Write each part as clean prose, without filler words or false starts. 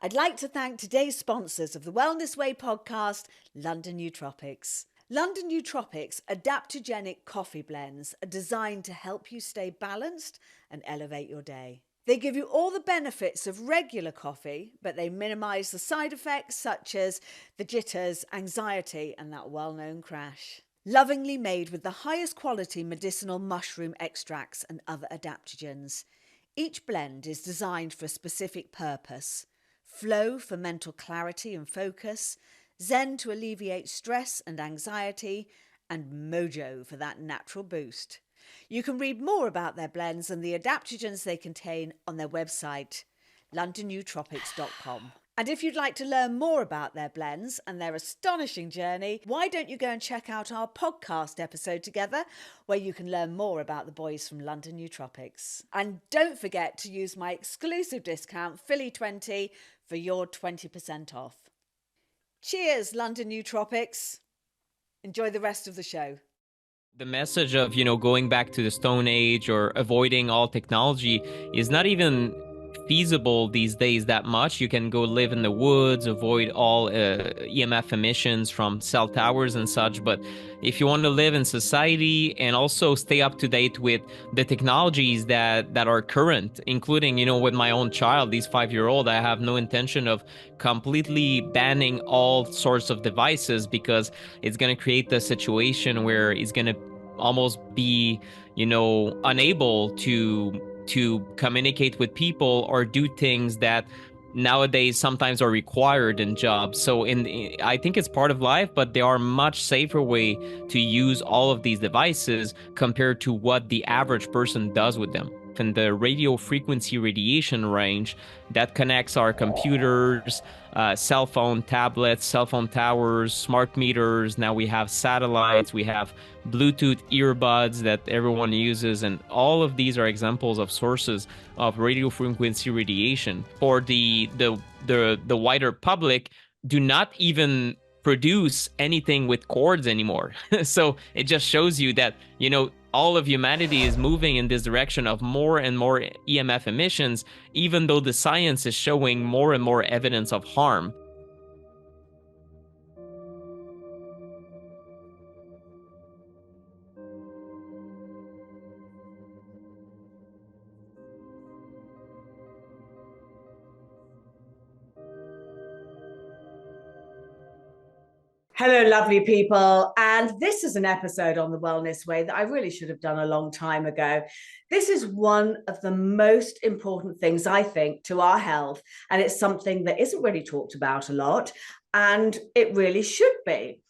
I'd like to thank today's sponsors of the Wellness Way podcast, London Nootropics. London Nootropics adaptogenic coffee blends are designed to help you stay balanced and elevate your day. They give you all the benefits of regular coffee, but they minimise the side effects such as the jitters, anxiety, and that well-known crash. Lovingly made with the highest quality medicinal mushroom extracts and other adaptogens. Each blend is designed for a specific purpose. Flow for mental clarity and focus, Zen to alleviate stress and anxiety, and Mojo for that natural boost. You can read more about their blends and the adaptogens they contain on their website, londonnootropics.com. And if you'd like to learn more about their blends and their astonishing journey, why don't you go and check out our podcast episode together, where you can learn more about the boys from London Nootropics. And don't forget to use my exclusive discount, Philly20, for your 20% off. Cheers, London Nootropics. Enjoy the rest of the show. The message of, going back to the Stone Age or avoiding all technology is not even feasible these days that much. You can go live in the woods, avoid all EMF emissions from cell towers and such. But if you want to live in society and also stay up to date with the technologies that are current, including, with my own child, he's 5-year-old, I have no intention of completely banning all sorts of devices, because it's going to create a situation where he's going to almost be, unable to communicate with people or do things that nowadays sometimes are required in jobs. So I think it's part of life, but there are much safer way to use all of these devices compared to what the average person does with them. And the radio frequency radiation range that connects our computers, cell phone tablets, cell phone towers, smart meters. Now we have satellites, we have Bluetooth earbuds that everyone uses, and all of these are examples of sources of radio frequency radiation. For the wider public, do not even produce anything with cords anymore. So it just shows you that, all of humanity is moving in this direction of more and more EMF emissions, even though the science is showing more and more evidence of harm. Hello, lovely people. And this is an episode on the Wellness Way that I really should have done a long time ago. This is one of the most important things, I think, to our health. And it's something that isn't really talked about a lot. And it really should be.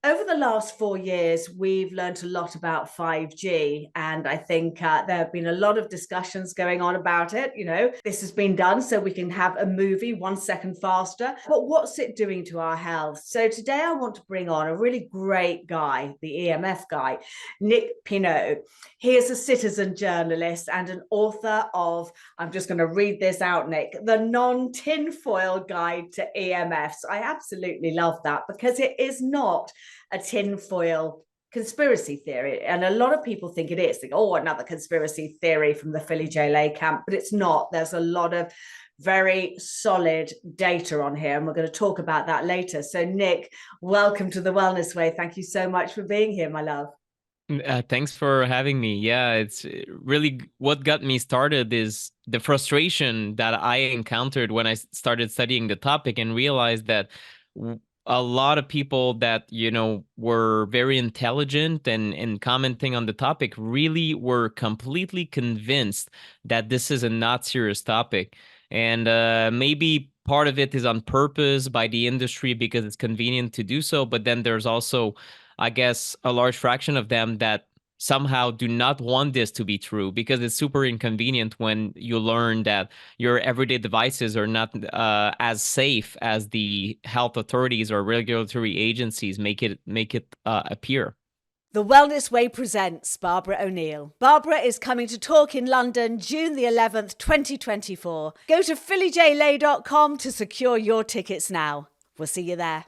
Over the last 4 years, we've learned a lot about 5G, and I think there have been a lot of discussions going on about it. This has been done so we can have a movie 1 second faster, but what's it doing to our health? So today I want to bring on a really great guy, the EMF guy, Nick Pineault. He is a citizen journalist and an author of, I'm just going to read this out, Nick, the Non-Tinfoil Guide to EMFs. I absolutely love that, because it is not a tinfoil conspiracy theory. And a lot of people think it is. Think, oh, another conspiracy theory from the Philly JLA camp, but it's not. There's a lot of very solid data on here, and we're going to talk about that later. So Nick, welcome to the Wellness Way. Thank you so much for being here, my love. Thanks for having me. Yeah, it's really what got me started is the frustration that I encountered when I started studying the topic and realized that a lot of people that, were very intelligent and commenting on the topic really were completely convinced that this is a not serious topic. And maybe part of it is on purpose by the industry because it's convenient to do so. But then there's also, I guess, a large fraction of them that somehow do not want this to be true, because it's super inconvenient when you learn that your everyday devices are not as safe as the health authorities or regulatory agencies make it appear. The Wellness Way presents Barbara O'Neill. Barbara is coming to talk in London June the 11th, 2024. Go to phillyjlay.com to secure your tickets now. We'll see you there.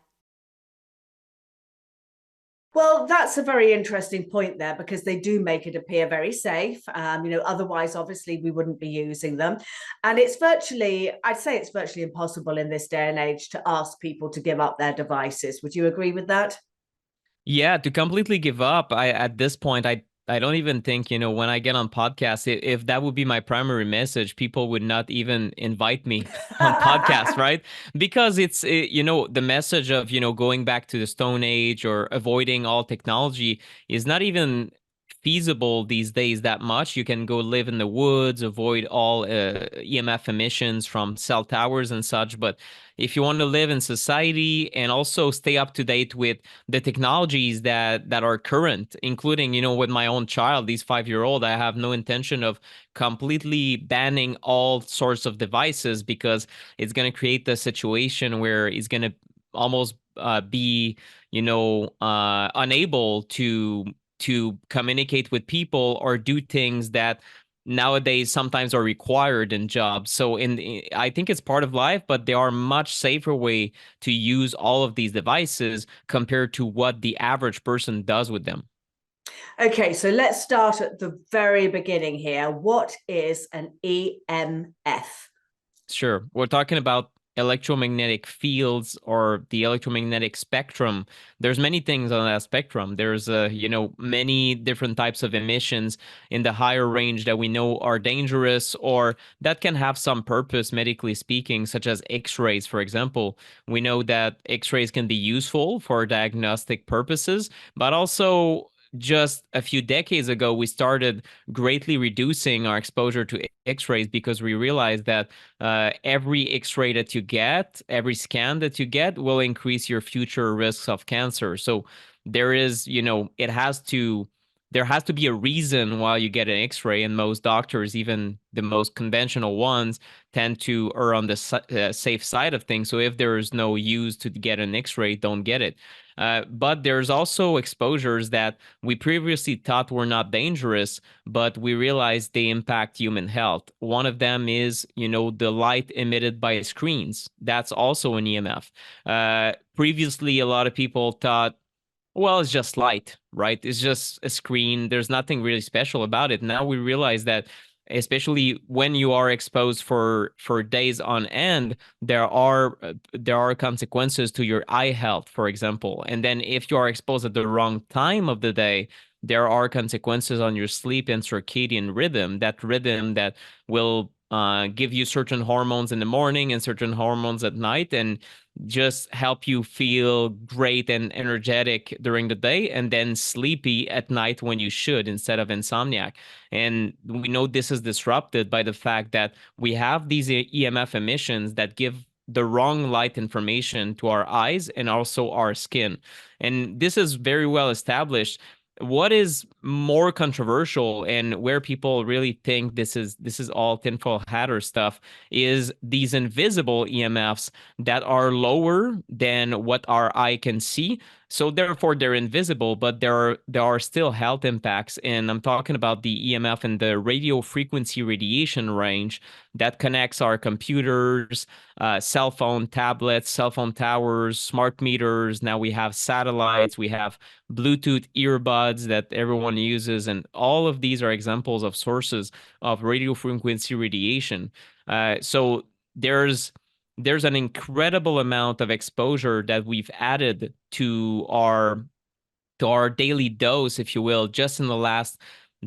Well, that's a very interesting point there because they do make it appear very safe. Otherwise, obviously, we wouldn't be using them. And I'd say it's virtually impossible in this day and age to ask people to give up their devices. Would you agree with that? Yeah, to completely give up, at this point, I don't even think, when I get on podcasts, if that would be my primary message, people would not even invite me on podcasts, right? Because the message of, going back to the Stone Age or avoiding all technology is not even feasible these days that much. You can go live in the woods, avoid all EMF emissions from cell towers and such. But if you want to live in society and also stay up to date with the technologies that are current, including, with my own child, these 5-year-old, I have no intention of completely banning all sorts of devices because it's going to create the situation where he's going to almost be, unable to communicate with people or do things that nowadays sometimes are required in jobs. So I think it's part of life, but there are much safer way to use all of these devices compared to what the average person does with them. Okay, so let's start at the very beginning here. What is an EMF? Sure. We're talking about electromagnetic fields or the electromagnetic spectrum. There's many things on that spectrum. There's many different types of emissions in the higher range that we know are dangerous or that can have some purpose medically speaking, such as X-rays, for example. We know that X-rays can be useful for diagnostic purposes, but also just a few decades ago, we started greatly reducing our exposure to X-rays because we realized that every X-ray that you get, every scan that you get will increase your future risks of cancer. So there is, there has to be a reason why you get an X-ray, and most doctors, even the most conventional ones, tend to err on the safe side of things. So if there is no use to get an X-ray, don't get it. But there's also exposures that we previously thought were not dangerous, but we realized they impact human health. One of them is, the light emitted by screens. That's also an EMF. Previously, a lot of people thought, well, it's just light, right? It's just a screen. There's nothing really special about it. Now we realize that, especially when you are exposed for days on end, there are consequences to your eye health, for example. And then if you are exposed at the wrong time of the day, there are consequences on your sleep and circadian rhythm. That rhythm that will give you certain hormones in the morning and certain hormones at night, and just help you feel great and energetic during the day and then sleepy at night when you should, instead of insomniac. And we know this is disrupted by the fact that we have these EMF emissions that give the wrong light information to our eyes and also our skin. And this is very well established. What is more controversial and where people really think this is all tinfoil hatter stuff is these invisible EMFs that are lower than what our eye can see. So therefore they're invisible, but there are still health impacts. And I'm talking about the EMF in the radio frequency radiation range that connects our computers, cell phone tablets, cell phone towers, smart meters. Now we have satellites, we have Bluetooth earbuds that everyone uses, and all of these are examples of sources of radio frequency radiation. So there's an incredible amount of exposure that we've added to our daily dose, if you will, just in the last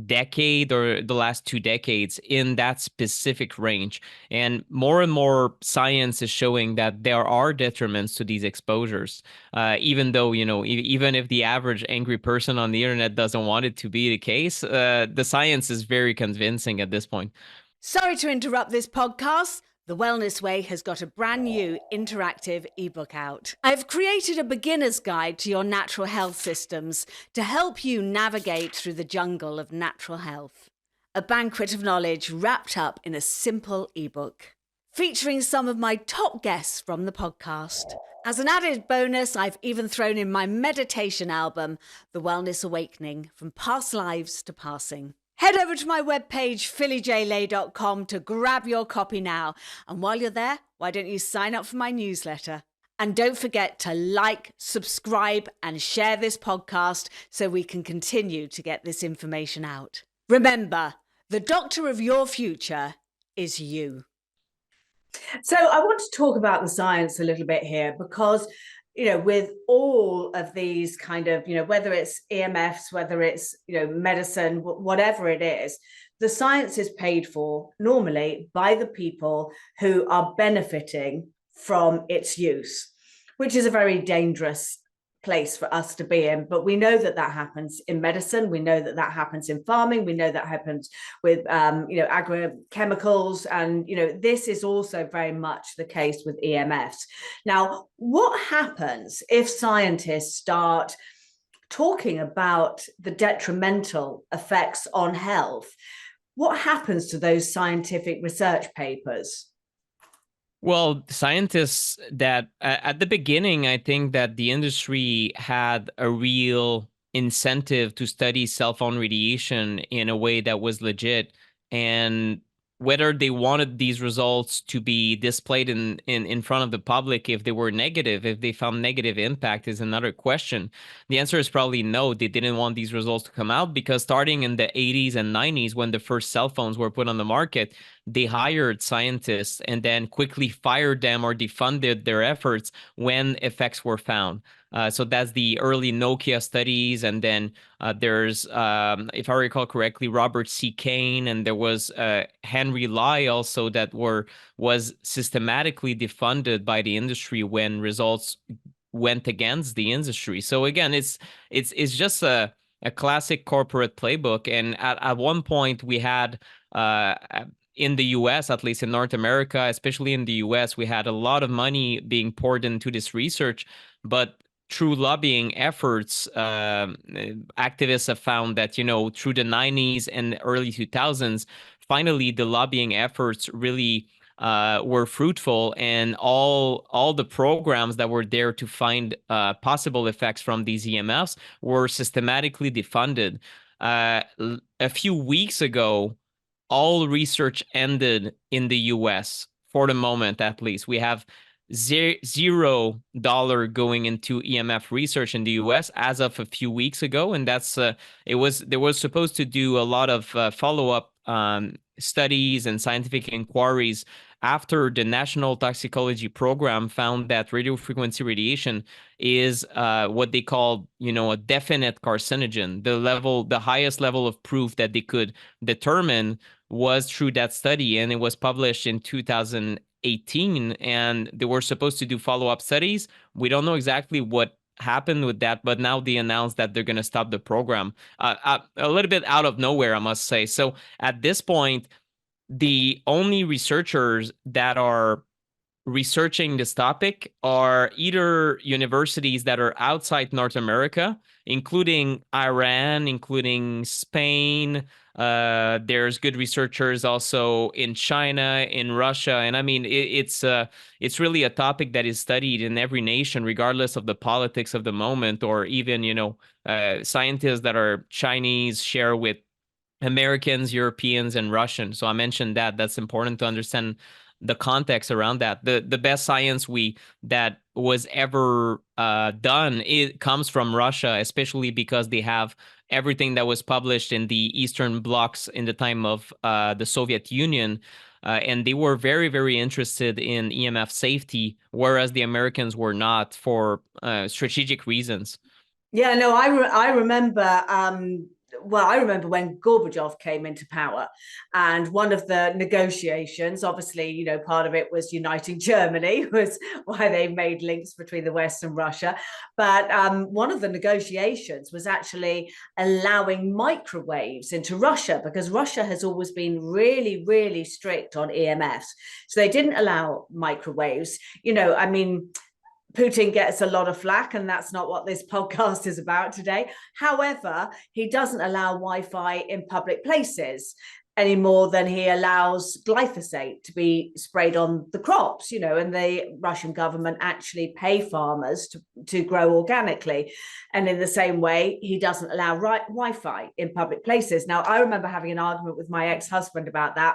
decade or the last 2 decades in that specific range. And more science is showing that there are detriments to these exposures, even though, even if the average angry person on the internet doesn't want it to be the case, the science is very convincing at this point. Sorry to interrupt this podcast. The Wellness Way has got a brand new interactive ebook out. I've created a beginner's guide to your natural health systems to help you navigate through the jungle of natural health. A banquet of knowledge wrapped up in a simple ebook, featuring some of my top guests from the podcast. As an added bonus, I've even thrown in my meditation album, The Wellness Awakening, From Past Lives to Passing. Head over to my webpage, phillyjlay.com, to grab your copy now. And while you're there, why don't you sign up for my newsletter? And don't forget to like, subscribe, and share this podcast so we can continue to get this information out. Remember, the doctor of your future is you. So I want to talk about the science a little bit here because, with all of these kind of, whether it's EMFs, whether it's, medicine, whatever it is, the science is paid for normally by the people who are benefiting from its use, which is a very dangerous place for us to be in. But we know that that happens in medicine. We know that that happens in farming. We know that happens with, agrochemicals. And, this is also very much the case with EMFs. Now, what happens if scientists start talking about the detrimental effects on health? What happens to those scientific research papers? Well, scientists that at the beginning, I think that the industry had a real incentive to study cell phone radiation in a way that was legit. And whether they wanted these results to be displayed in front of the public, if they were negative, if they found negative impact, is another question. The answer is probably no. They didn't want these results to come out because starting in the 80s and 90s, when the first cell phones were put on the market, they hired scientists and then quickly fired them or defunded their efforts when effects were found. So that's the early Nokia studies. And then there's, if I recall correctly, Robert C. Kane, and there was Henry Lai also that was systematically defunded by the industry when results went against the industry. So again, it's just a classic corporate playbook. And at one point we had in the US, at least in North America, especially in the US, we had a lot of money being poured into this research. But through lobbying efforts, activists have found that, through the 90s and early 2000s, finally, the lobbying efforts really were fruitful, and all the programs that were there to find possible effects from these EMFs were systematically defunded. A few weeks ago, all research ended in the US for the moment, at least. We have $0 going into EMF research in the US as of a few weeks ago, and that's they were supposed to do a lot of follow-up studies and scientific inquiries after the National Toxicology Program found that radiofrequency radiation is what they call, a definite carcinogen. The highest level of proof that they could determine was through that study, and it was published in 2018, and they were supposed to do follow-up studies. We don't know exactly what happened with that, but now they announced that they're going to stop the program a little bit out of nowhere, I must say. So at this point, the only researchers that are researching this topic are either universities that are outside North America, including Iran, including Spain. There's good researchers also in China, in Russia. And I mean, it's really a topic that is studied in every nation, regardless of the politics of the moment, or even, scientists that are Chinese share with Americans, Europeans, and Russians. So I mentioned that. That's important to understand the context around that. The best science that was ever done, it comes from Russia, especially because they have everything that was published in the Eastern blocs in the time of the Soviet Union. And they were very, very interested in EMF safety, whereas the Americans were not, for strategic reasons. Yeah, no, I remember. I remember when Gorbachev came into power, and one of the negotiations, obviously, part of it was uniting Germany, was why they made links between the West and Russia. But one of the negotiations was actually allowing microwaves into Russia, because Russia has always been really, really strict on EMFs. So they didn't allow microwaves. Putin gets a lot of flack, and that's not what this podcast is about today. However, he doesn't allow Wi-Fi in public places any more than he allows glyphosate to be sprayed on the crops, and the Russian government actually pay farmers to grow organically. And in the same way, he doesn't allow Wi-Fi in public places. Now, I remember having an argument with my ex-husband about that.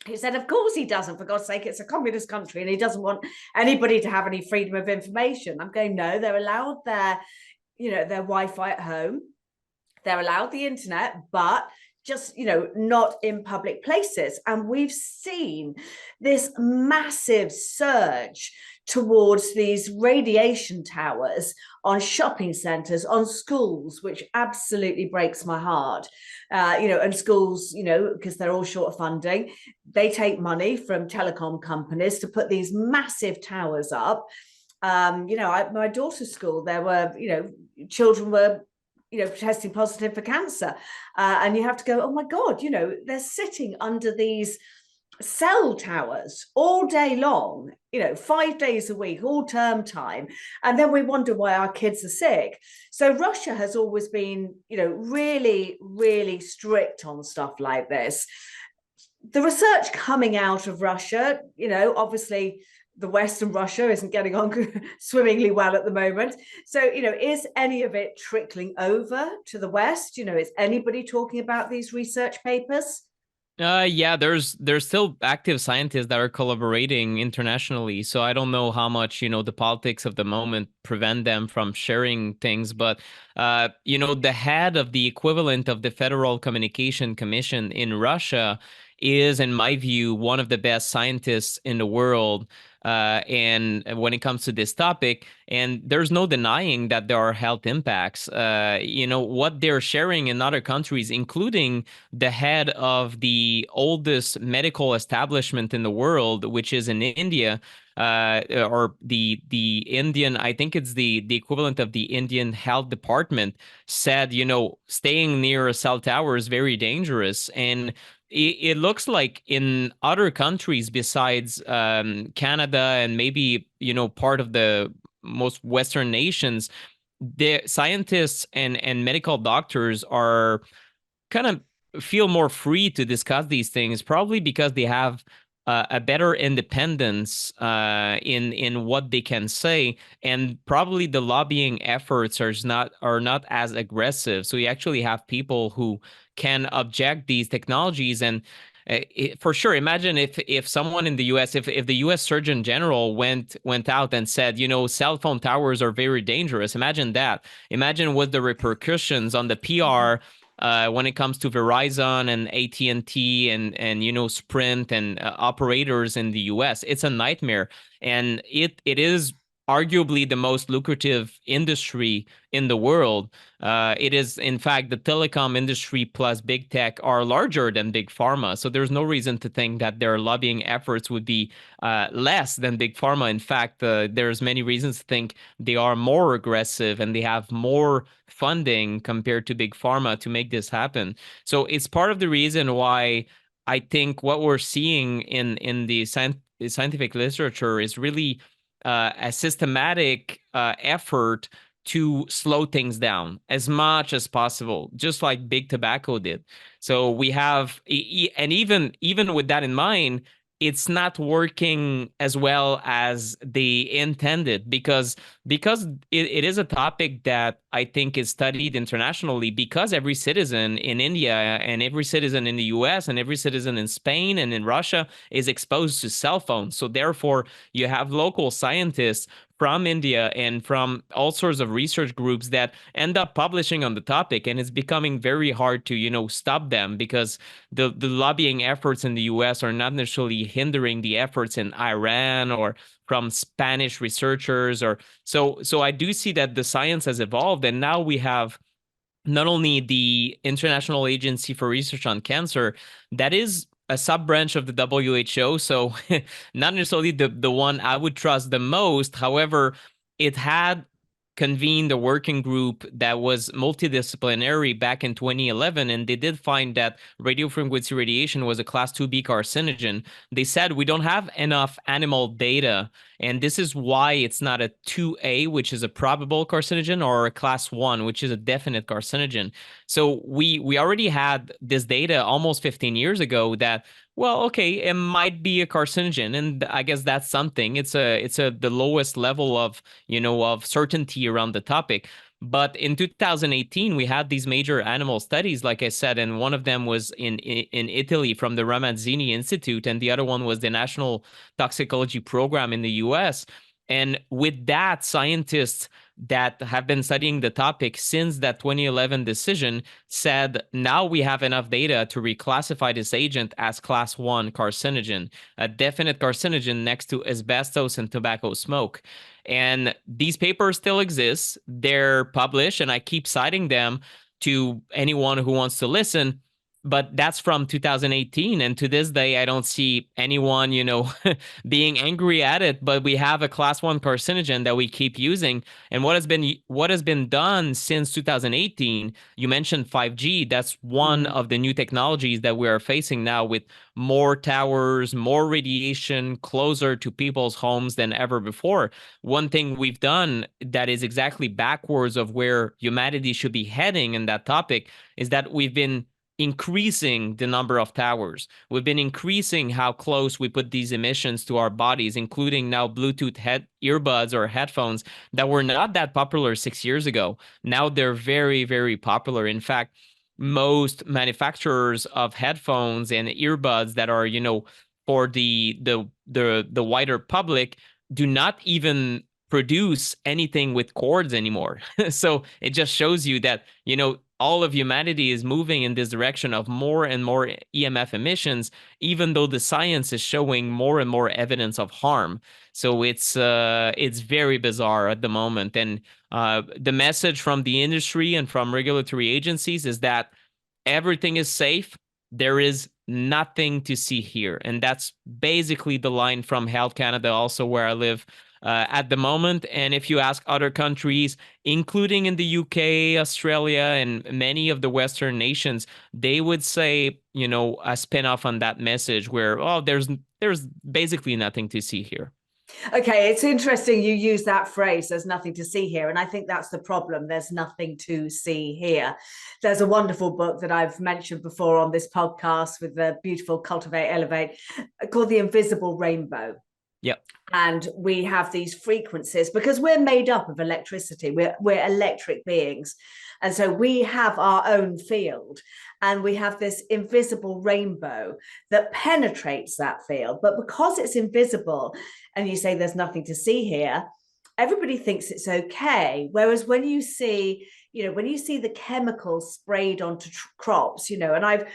He said, of course he doesn't, for God's sake, it's a communist country and he doesn't want anybody to have any freedom of information. I'm going, no, they're allowed their Wi-Fi at home. They're allowed the internet, but just, not in public places. And we've seen this massive surge towards these radiation towers on shopping centres, on schools, which absolutely breaks my heart. And schools, because they're all short of funding, they take money from telecom companies to put these massive towers up. My daughter's school, there were, children were testing positive for cancer. And you have to go, oh my God, they're sitting under these cell towers all day long, 5 days a week, all term time. And then we wonder why our kids are sick. So Russia has always been, really, really strict on stuff like this. The research coming out of Russia, obviously, the Western Russia isn't getting on swimmingly well at the moment. So, is any of it trickling over to the West? Is anybody talking about these research papers? Yeah, there's still active scientists that are collaborating internationally. So I don't know how much, the politics of the moment prevent them from sharing things. But, the head of the equivalent of the Federal Communication Commission in Russia is, in my view, one of the best scientists in the world. And when it comes to this topic, and there's no denying that there are health impacts. What they're sharing in other countries, including the head of the oldest medical establishment in the world, which is in India, or the Indian, I think it's the equivalent of the Indian Health Department, said, staying near a cell tower is very dangerous. And it looks like in other countries besides Canada and maybe, part of the most Western nations, the scientists and medical doctors are kind of feel more free to discuss these things, probably because they have a better independence in what they can say, and probably the lobbying efforts are not as aggressive. So you actually have people who can object these technologies. And for sure, imagine if someone in the U.S., if the U.S. Surgeon General went out and said, cell phone towers are very dangerous. Imagine that. Imagine what the repercussions on the PR when it comes to Verizon and AT&T and Sprint and operators in the U.S. It's a nightmare, and it is arguably the most lucrative industry in the world. It is, in fact, the telecom industry plus big tech are larger than big pharma. So there's no reason to think that their lobbying efforts would be less than big pharma. In fact, there's many reasons to think they are more aggressive and they have more funding compared to big pharma to make this happen. So it's part of the reason why I think what we're seeing in the scientific literature is really a systematic effort to slow things down as much as possible, just like big tobacco did. So we have, and even with that in mind, it's not working as well as they intended, because it is a topic that I think is studied internationally, because every citizen in India and every citizen in the US and every citizen in Spain and in Russia is exposed to cell phones. So therefore, you have local scientists from India and from all sorts of research groups that end up publishing on the topic, and it's becoming very hard to stop them, because the lobbying efforts in the US are not necessarily hindering the efforts in Iran or from Spanish researchers. Or so I do see that the science has evolved, and now we have not only the International Agency for Research on Cancer, that is a sub-branch of the WHO, so not necessarily the one I would trust the most. However, it had convened a working group that was multidisciplinary back in 2011, and they did find that radiofrequency radiation was a class 2B carcinogen. They said we don't have enough animal data, and this is why it's not a 2A, which is a probable carcinogen, or a class 1, which is a definite carcinogen. So we already had this data almost 15 years ago that, well, okay, it might be a carcinogen, and I guess that's something. It's the lowest level of certainty around the topic. But in 2018, we had these major animal studies, like I said, and one of them was in Italy from the Ramazzini Institute, and the other one was the National Toxicology Program in the US. And with that, scientists that have been studying the topic since that 2011 decision said, now we have enough data to reclassify this agent as class 1 carcinogen, a definite carcinogen next to asbestos and tobacco smoke. And these papers still exist. They're published, and I keep citing them to anyone who wants to listen. But that's from 2018, and to this day, I don't see anyone, being angry at it. But we have a class 1 carcinogen that we keep using, and what has been done since 2018. You mentioned 5G. That's one of the new technologies that we are facing now, with more towers, more radiation closer to people's homes than ever before. One thing we've done that is exactly backwards of where humanity should be heading in that topic is that we've been increasing the number of towers. We've been increasing how close we put these emissions to our bodies, including now Bluetooth earbuds or headphones that were not that popular 6 years ago. Now they're very, very popular. In fact, most manufacturers of headphones and earbuds that are, for the wider public do not even produce anything with cords anymore. So it just shows you that, all of humanity is moving in this direction of more and more EMF emissions, even though the science is showing more and more evidence of harm. So it's very bizarre at the moment. And the message from the industry and from regulatory agencies is that everything is safe. There is nothing to see here. And that's basically the line from Health Canada, also where I live at the moment. And if you ask other countries, including in the UK, Australia, and many of the Western nations, they would say, a spin-off on that message where, there's basically nothing to see here. Okay, it's interesting you use that phrase, there's nothing to see here. And I think that's the problem. There's nothing to see here. There's a wonderful book that I've mentioned before on this podcast with the beautiful Cultivate, Elevate, called The Invisible Rainbow. Yep. And we have these frequencies because we're made up of electricity. We're electric beings. And so we have our own field, and we have this invisible rainbow that penetrates that field. But because it's invisible and you say there's nothing to see here, everybody thinks it's okay. Whereas when you see, the chemicals sprayed onto crops, and I've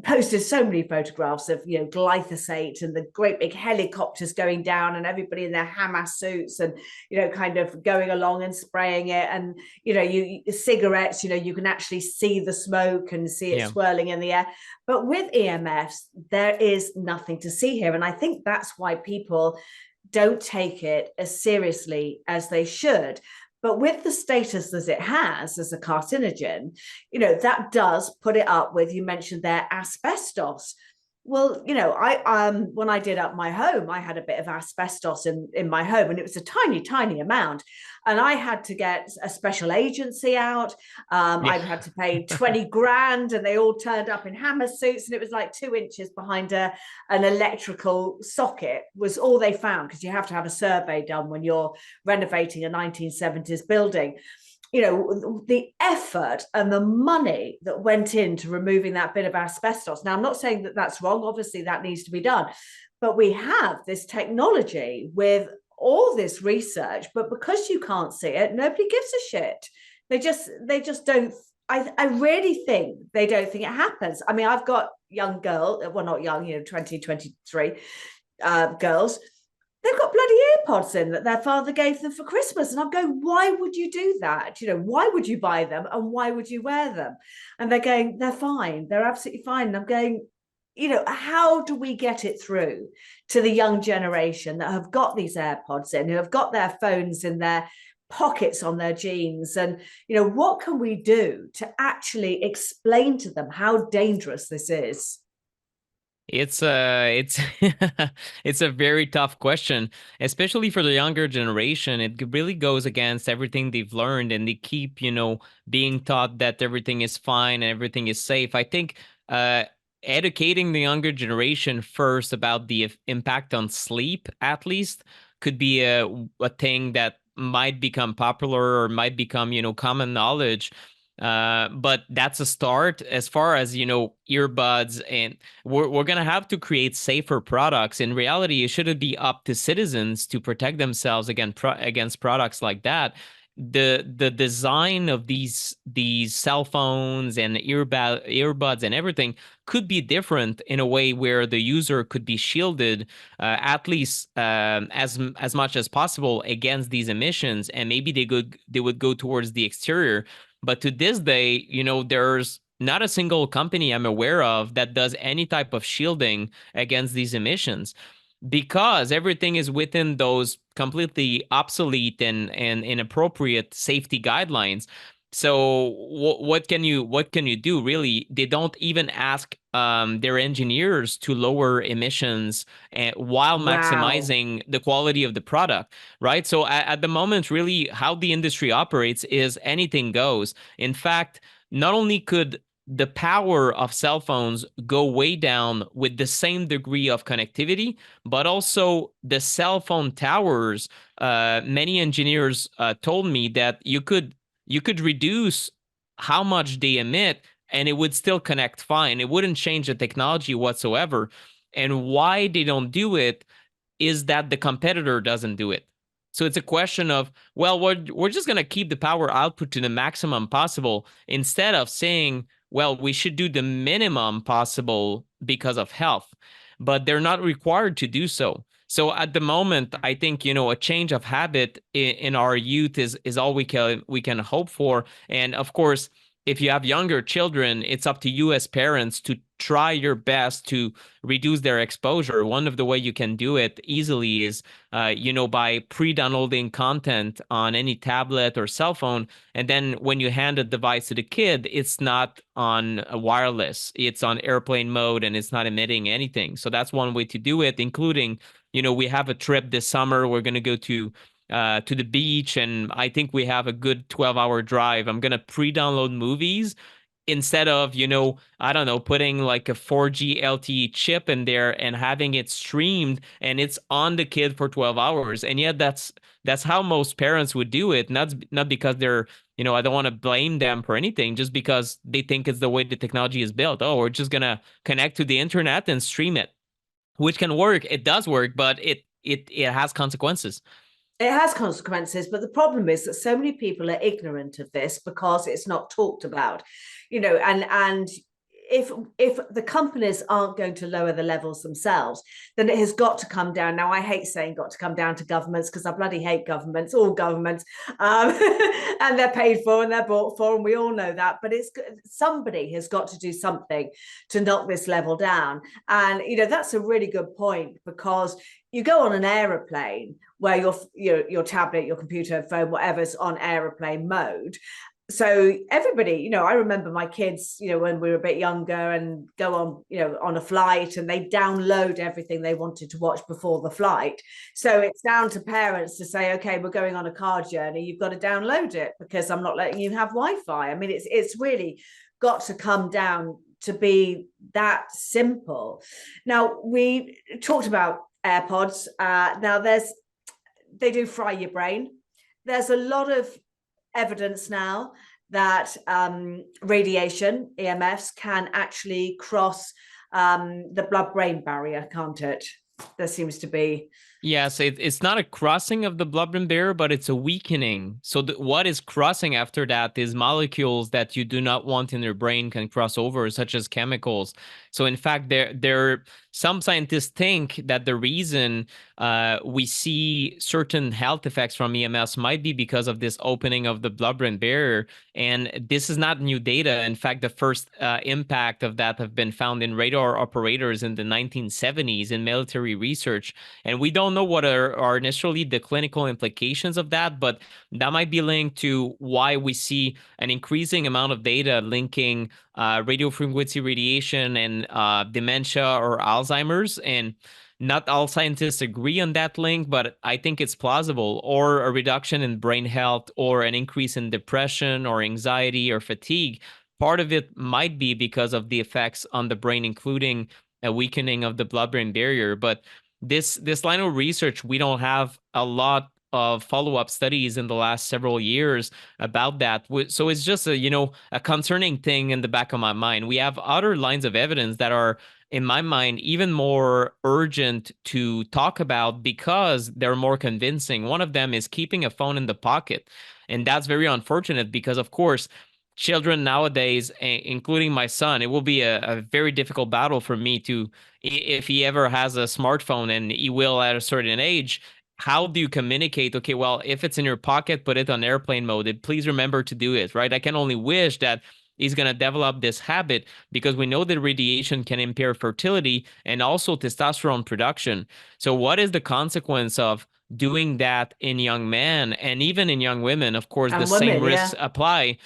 posted so many photographs of glyphosate and the great big helicopters going down and everybody in their Hamas suits and kind of going along and spraying it, and cigarettes, you can actually see the smoke and see it swirling in the air. But with EMFs, there is nothing to see here, and I think that's why people don't take it as seriously as they should. But with the status that it has as a carcinogen, that does put it up with, you mentioned there, asbestos. Well, I when I did up my home, I had a bit of asbestos in my home, and it was a tiny, tiny amount. And I had to get a special agency out. I had to pay 20 grand, and they all turned up in hammer suits, and it was like 2 inches behind an electrical socket was all they found, because you have to have a survey done when you're renovating a 1970s building. The effort and the money that went into removing that bit of asbestos. Now, I'm not saying that that's wrong. Obviously, that needs to be done. But we have this technology with all this research, but because you can't see it, nobody gives a shit. They just don't. I really think they don't think it happens. I mean, I've got young girls, well, not young, 20, 23 girls. They've got bloody AirPods in that their father gave them for Christmas. And I'm going, why would you do that? Why would you buy them and why would you wear them? And they're going, they're fine. They're absolutely fine. And I'm going, how do we get it through to the young generation that have got these AirPods in, who have got their phones in their pockets on their jeans? And, what can we do to actually explain to them how dangerous this is? It's it's a very tough question, especially for the younger generation. It really goes against everything they've learned, and they keep, being taught that everything is fine and everything is safe. I think educating the younger generation first about the impact on sleep, at least, could be a thing that might become popular or might become, common knowledge. But that's a start. As far as, earbuds, and we're going to have to create safer products. In reality, it shouldn't be up to citizens to protect themselves against products like that. The design of these cell phones and earbuds and everything could be different in a way where the user could be shielded, at least as much as possible against these emissions, and maybe they would go towards the exterior. But to this day, there's not a single company I'm aware of that does any type of shielding against these emissions, because everything is within those completely obsolete and inappropriate safety guidelines. So what can you do? Really, they don't even ask their engineers to lower emissions while Wow. maximizing the quality of the product, right? So at the moment, really, how the industry operates is anything goes. In fact, not only could the power of cell phones go way down with the same degree of connectivity, but also the cell phone towers. Many engineers told me that you could reduce how much they emit, and it would still connect fine. It wouldn't change the technology whatsoever. And why they don't do it is that the competitor doesn't do it. So it's a question of, well, we're just going to keep the power output to the maximum possible, instead of saying, well, we should do the minimum possible because of health. But they're not required to do so. So at the moment, I think, a change of habit in our youth is all we can hope for. And of course, if you have younger children, it's up to you as parents to try your best to reduce their exposure. One of the way you can do it easily is, by pre-downloading content on any tablet or cell phone. And then when you hand a device to the kid, it's not on a wireless, it's on airplane mode, and it's not emitting anything. So that's one way to do it, including, we have a trip this summer. We're going to go to the beach, and I think we have a good 12-hour drive. I'm going to pre-download movies instead of, I don't know, putting like a 4G LTE chip in there and having it streamed and it's on the kid for 12 hours. And yet that's how most parents would do it. Not because they're, I don't want to blame them for anything, just because they think it's the way the technology is built. Oh, we're just going to connect to the internet and stream it, which can work. It does work, but it has consequences. It has consequences, but the problem is that so many people are ignorant of this because it's not talked about, and if the companies aren't going to lower the levels themselves, then it has got to come down. Now, I hate saying got to come down to governments, because I bloody hate governments, all governments, and they're paid for and they're bought for, and we all know that. But somebody has got to do something to knock this level down. And that's a really good point, because you go on an aeroplane where your tablet, your computer, phone, whatever's on aeroplane mode. So everybody, I remember my kids, when we were a bit younger, and go on a flight, and they download everything they wanted to watch before the flight. So it's down to parents to say, okay, we're going on a car journey, you've got to download it, because I'm not letting you have Wi-Fi. I mean, it's really got to come down to be that simple. Now, we talked about AirPods. Now they do fry your brain. There's a lot of evidence now that radiation, EMFs, can actually cross the blood-brain barrier, can't it? There seems to be. Yes, it's not a crossing of the blood-brain barrier, but it's a weakening. So what is crossing after that is molecules that you do not want in your brain can cross over, such as chemicals. So in fact, some scientists think that the reason we see certain health effects from EMFs might be because of this opening of the blood-brain barrier. And this is not new data. In fact, the first impact of that have been found in radar operators in the 1970s in military research. And we don't know what are initially the clinical implications of that, but that might be linked to why we see an increasing amount of data linking radio frequency radiation and dementia or Alzheimer's. And not all scientists agree on that link, but I think it's plausible. Or a reduction in brain health, or an increase in depression or anxiety or fatigue. Part of it might be because of the effects on the brain, including a weakening of the blood-brain barrier. But this line of research, we don't have a lot of follow-up studies in the last several years about that. So it's just a concerning thing in the back of my mind. We have other lines of evidence that are, in my mind, even more urgent to talk about because they're more convincing. One of them is keeping a phone in the pocket. And that's very unfortunate because, of course, children nowadays, including my son, it will be a very difficult battle for me to, if he ever has a smartphone, and he will at a certain age. How do you communicate? Okay, well, if it's in your pocket, put it on airplane mode. Please remember to do it, right? I can only wish that he's going to develop this habit because we know that radiation can impair fertility and also testosterone production. So what is the consequence of doing that in young men and even in young women? Of course, the And same women, risks yeah. apply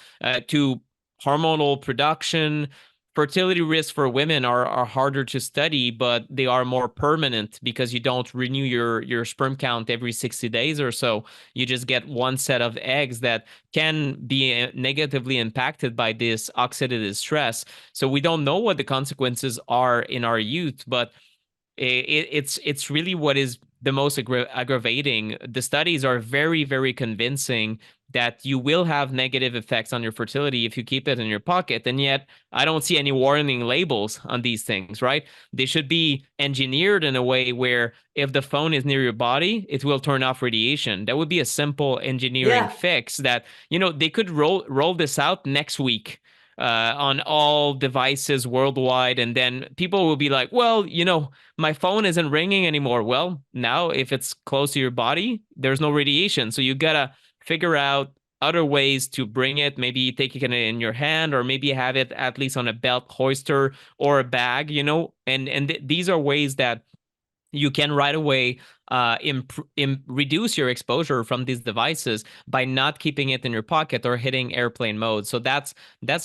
to hormonal production. Fertility risks for women are harder to study, but they are more permanent because you don't renew your sperm count every 60 days or so. You just get one set of eggs that can be negatively impacted by this oxidative stress. So we don't know what the consequences are in our youth, but it's really what is the most aggravating. The studies are very, very convincing that you will have negative effects on your fertility if you keep it in your pocket. And yet, I don't see any warning labels on these things, right? They should be engineered in a way where if the phone is near your body, it will turn off radiation. That would be a simple engineering Yeah. fix that, they could roll this out next week. On all devices worldwide, and then people will be like, well, my phone isn't ringing anymore. Well, now if it's close to your body, there's no radiation. So you gotta figure out other ways to bring it. Maybe take it in your hand, or maybe have it at least on a belt hoister or a bag, and these are ways that you can right away reduce your exposure from these devices by not keeping it in your pocket or hitting airplane mode. So that's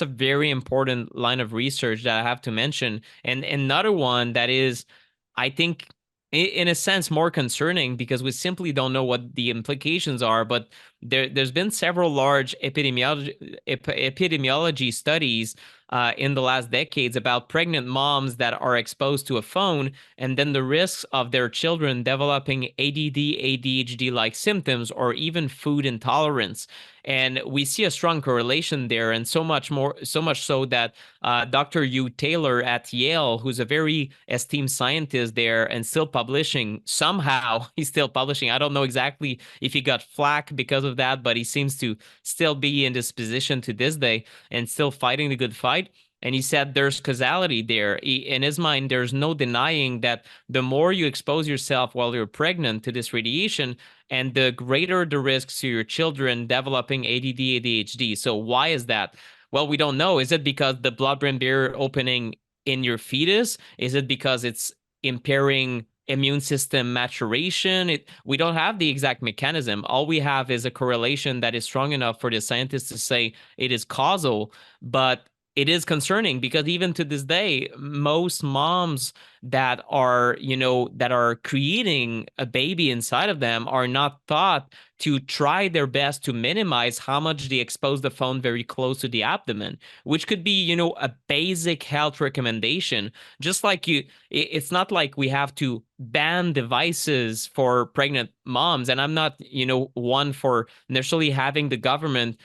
a very important line of research that I have to mention. And another one that is, I think, in a sense, more concerning because we simply don't know what the implications are. But there's been several large epidemiology studies in the last decades about pregnant moms that are exposed to a phone, and then the risks of their children developing ADD, ADHD-like symptoms, or even food intolerance. And we see a strong correlation there, and so much so that Dr. Hugh Taylor at Yale, who's a very esteemed scientist there and still publishing, somehow he's still publishing. I don't know exactly if he got flack because of that, but he seems to still be in this position to this day and still fighting the good fight. And he said there's causality there. In his mind, there's no denying that the more you expose yourself while you're pregnant to this radiation, and the greater the risks to your children developing ADD, ADHD. So why is that? Well, we don't know. Is it because the blood-brain barrier opening in your fetus? Is it because it's impairing immune system maturation? We don't have the exact mechanism. All we have is a correlation that is strong enough for the scientists to say it is causal, but it is concerning because even to this day, most moms that are, that are creating a baby inside of them are not taught to try their best to minimize how much they expose the phone very close to the abdomen, which could be, a basic health recommendation. Just like it's not like we have to ban devices for pregnant moms. And I'm not, one for necessarily having the government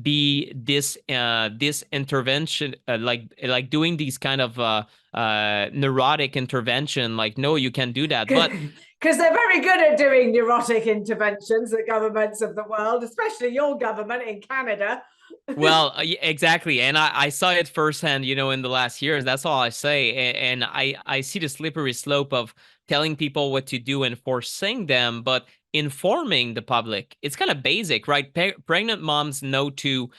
be this intervention, like doing these kind of neurotic intervention. Like, no, you can't do that. But because they're very good at doing neurotic interventions, the governments of the world, especially your government in Canada. Well, exactly. And I saw it firsthand, in the last years. That's all I say. And I see the slippery slope of telling people what to do and forcing them, but informing the public. It's kind of basic, right? Pregnant moms know to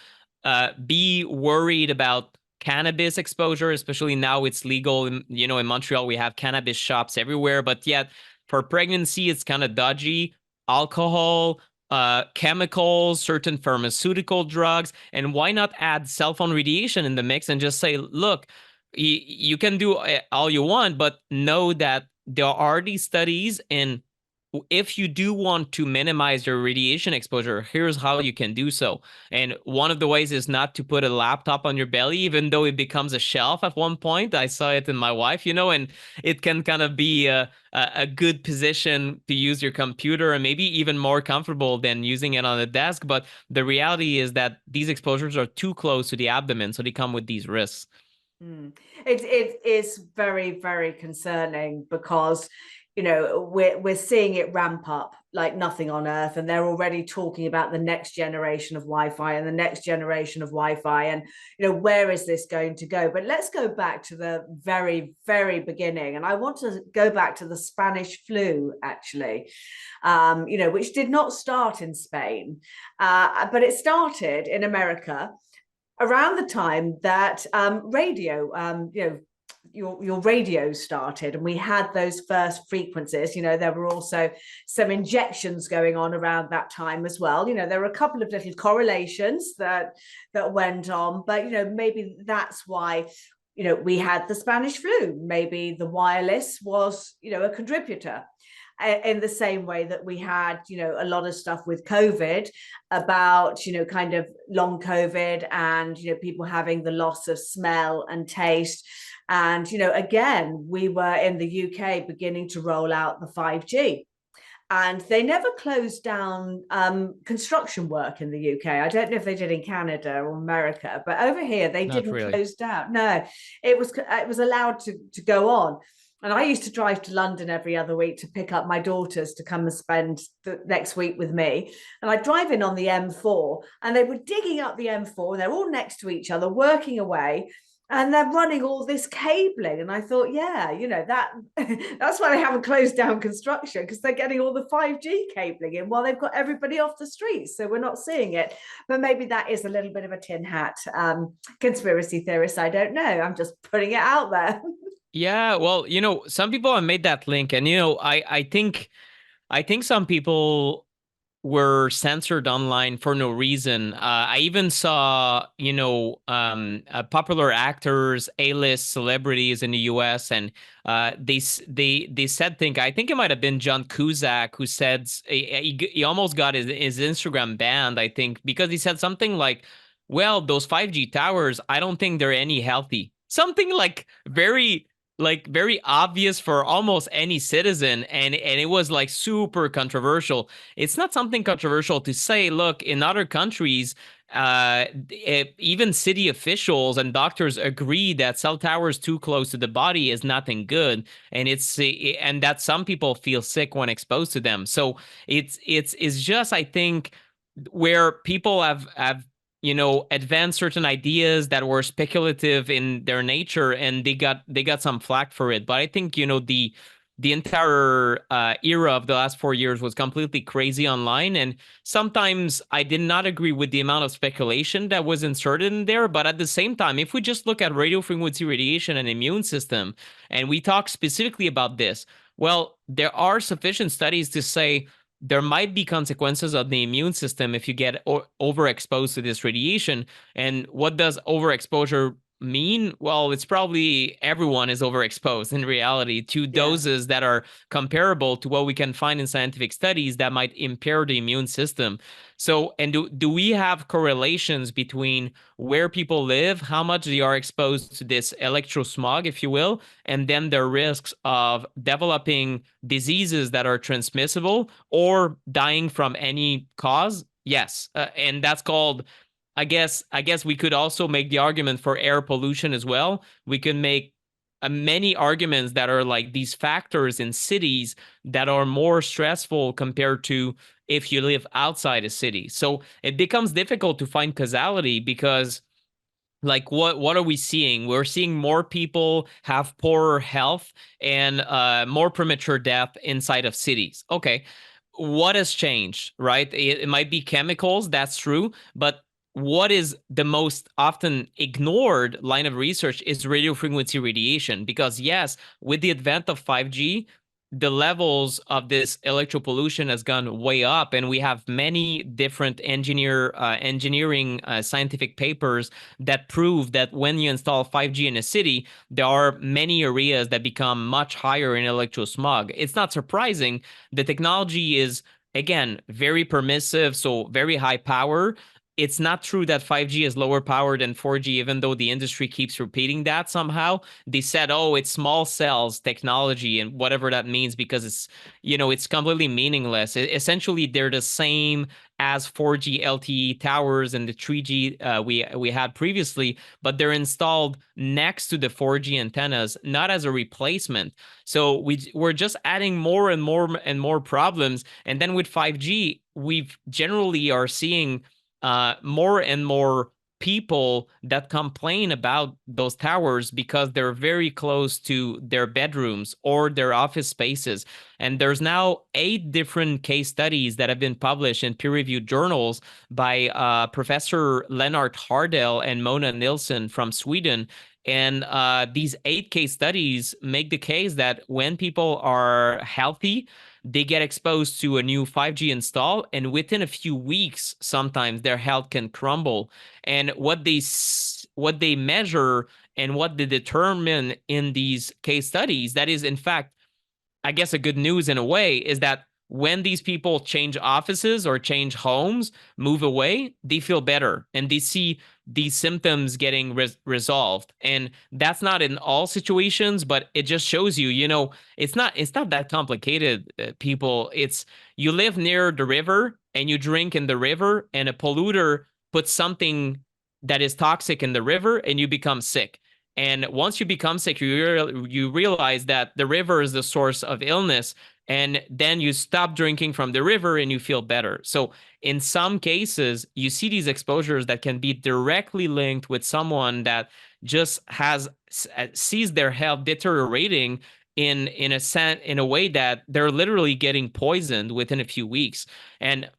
be worried about cannabis exposure, especially now it's legal. In Montreal, we have cannabis shops everywhere, but yet for pregnancy, it's kind of dodgy. Alcohol, chemicals, certain pharmaceutical drugs, and why not add cell phone radiation in the mix and just say, look, you can do all you want, but know that there are these studies in if you do want to minimize your radiation exposure, here's how you can do so. And one of the ways is not to put a laptop on your belly, even though it becomes a shelf at one point. I saw it in my wife, and it can kind of be a good position to use your computer, and maybe even more comfortable than using it on a desk. But the reality is that these exposures are too close to the abdomen, so they come with these risks. It is very, very concerning because we're seeing it ramp up like nothing on earth, and they're already talking about the next generation of Wi-Fi and the next generation of Wi-Fi, and where is this going to go? But let's go back to the very, very beginning, and I want to go back to the Spanish flu, actually, which did not start in Spain, but it started in America around the time that radio, your radio started, and we had those first frequencies. There were also some injections going on around that time as well. There were a couple of little correlations that went on, but maybe that's why we had the Spanish flu. Maybe the wireless was a contributor, in the same way that we had a lot of stuff with COVID about kind of long COVID, and people having the loss of smell and taste. And again, we were in the UK beginning to roll out the 5G, and they never closed down construction work in the UK. I don't know if they did in Canada or America, but over here they didn't close down. No, it was allowed to go on. And I used to drive to London every other week to pick up my daughters to come and spend the next week with me. And I'd drive in on the M4, and they were digging up the M4, and they're all next to each other, working away, and they're running all this cabling. And I thought, that's why they haven't closed down construction, because they're getting all the 5G cabling in while they've got everybody off the streets. So we're not seeing it. But maybe that is a little bit of a tin hat conspiracy theorist. I don't know. I'm just putting it out there. Yeah, well, some people have made that link, and I think some people were censored online for no reason. I even saw, popular actors, A-list celebrities in the U.S., and they said things. I think it might have been John Cusack who said he almost got his Instagram banned, I think, because he said something like, "Well, those 5G towers, I don't think they're any healthy." Something very obvious for almost any citizen, and it was like super controversial. It's not something controversial to say, look, in other countries, even city officials and doctors agree that cell towers too close to the body is nothing good, and and that some people feel sick when exposed to them. So it's just, I think, where people have advance certain ideas that were speculative in their nature, and they got some flack for it. But I think the entire era of the last 4 years was completely crazy online, and sometimes I did not agree with the amount of speculation that was inserted in there. But at the same time, if we just look at radio frequency radiation and immune system, and we talk specifically about this, well, there are sufficient studies to say there might be consequences of the immune system if you get overexposed to this radiation. And what does overexposure mean? Well, it's probably everyone is overexposed in reality to doses that are comparable to what we can find in scientific studies that might impair the immune system. So, and do we have correlations between where people live, how much they are exposed to this electro-smog, if you will, and then their risks of developing diseases that are transmissible or dying from any cause? Yes. And that's called, I guess we could also make the argument for air pollution as well. We can make many arguments that are like these factors in cities that are more stressful compared to if you live outside a city. So it becomes difficult to find causality, because like what are we seeing? We're seeing more people have poorer health and more premature death inside of cities. Okay, what has changed, right? It might be chemicals, that's true, but what is the most often ignored line of research is radio frequency radiation. Because yes, with the advent of 5G, the levels of this electropollution has gone way up, and we have many different engineering scientific papers that prove that when you install 5G in a city, there are many areas that become much higher in electrosmog. It's not surprising. The technology is, again, very permissive, so very high power. It's not true that 5G is lower power than 4G, even though the industry keeps repeating that somehow. They said, oh, it's small cells technology and whatever that means, because it's, it's completely meaningless. Essentially, they're the same as 4G LTE towers and the 3G we had previously, but they're installed next to the 4G antennas, not as a replacement. So we're just adding more and more and more problems. And then with 5G, we've generally are seeing more and more people that complain about those towers because they're very close to their bedrooms or their office spaces. And there's now 8 different case studies that have been published in peer-reviewed journals by Professor Lennart Hardell and Mona Nilsson from Sweden. And these 8 case studies make the case that when people are healthy, they get exposed to a new 5G install, and within a few weeks, sometimes their health can crumble. And what they measure and what they determine in these case studies, that is, in fact, I guess a good news in a way, is that when these people change offices or change homes, move away, they feel better and they see these symptoms getting resolved. And that's not in all situations, but it just shows you, it's not that complicated, people. It's, you live near the river and you drink in the river, and a polluter puts something that is toxic in the river and you become sick. And once you become sick, you realize that the river is the source of illness, and then you stop drinking from the river and you feel better. So in some cases, you see these exposures that can be directly linked with someone that just sees their health deteriorating in a way that they're literally getting poisoned within a few weeks. And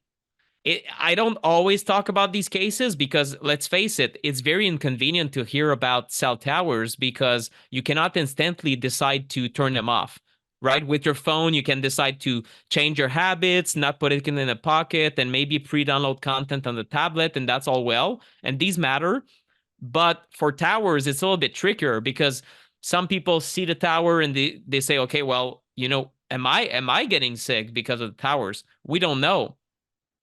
I don't always talk about these cases because, let's face it, it's very inconvenient to hear about cell towers because you cannot instantly decide to turn them off, right? With your phone, you can decide to change your habits, not put it in a pocket, and maybe pre-download content on the tablet, and that's all well. And these matter. But for towers, it's a little bit trickier because some people see the tower and they say, okay, well, am I getting sick because of the towers? We don't know.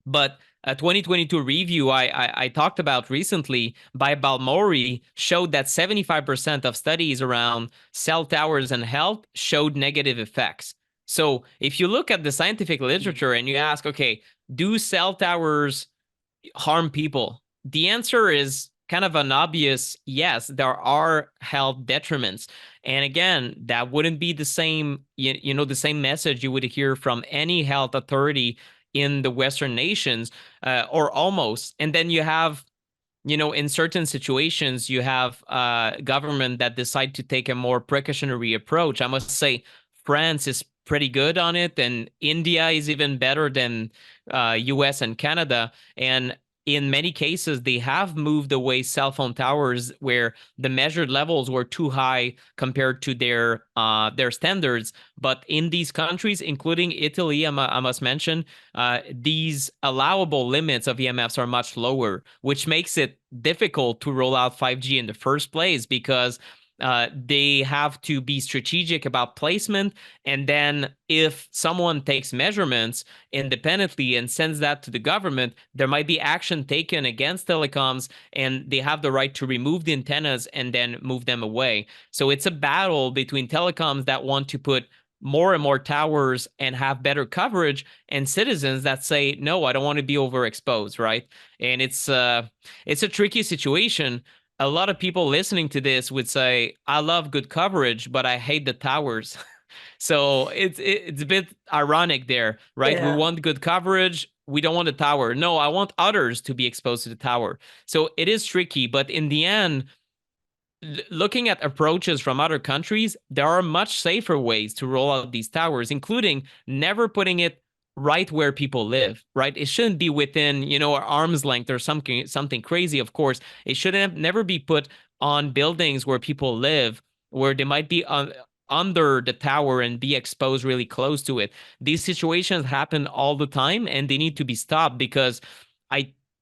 But a 2022 review I talked about recently by Balmori showed that 75% of studies around cell towers and health showed negative effects. So if you look at the scientific literature and you ask, okay, do cell towers harm people? The answer is kind of an obvious yes. There are health detriments. And again, that wouldn't be the same, the same message you would hear from any health authority in the Western nations, or almost. And then you have, in certain situations, you have government that decide to take a more precautionary approach. I must say, France is pretty good on it, and India is even better than US and Canada. And in many cases, they have moved away cell phone towers where the measured levels were too high compared to their standards. But in these countries, including Italy, I must mention, these allowable limits of EMFs are much lower, which makes it difficult to roll out 5G in the first place because they have to be strategic about placement. And then if someone takes measurements independently and sends that to the government, there might be action taken against telecoms, and they have the right to remove the antennas and then move them away. So it's a battle between telecoms that want to put more and more towers and have better coverage, and citizens that say, no, I don't want to be overexposed, right? And it's a tricky situation. A lot of people listening to this would say, I love good coverage, but I hate the towers. So it's a bit ironic there, right? Yeah. We want good coverage. We don't want the tower. No, I want others to be exposed to the tower. So it is tricky, but in the end, looking at approaches from other countries, there are much safer ways to roll out these towers, including never putting it right where people live, right? It shouldn't be within, arm's length or something crazy, of course. It shouldn't never be put on buildings where people live, where they might be under the tower and be exposed really close to it. These situations happen all the time, and they need to be stopped because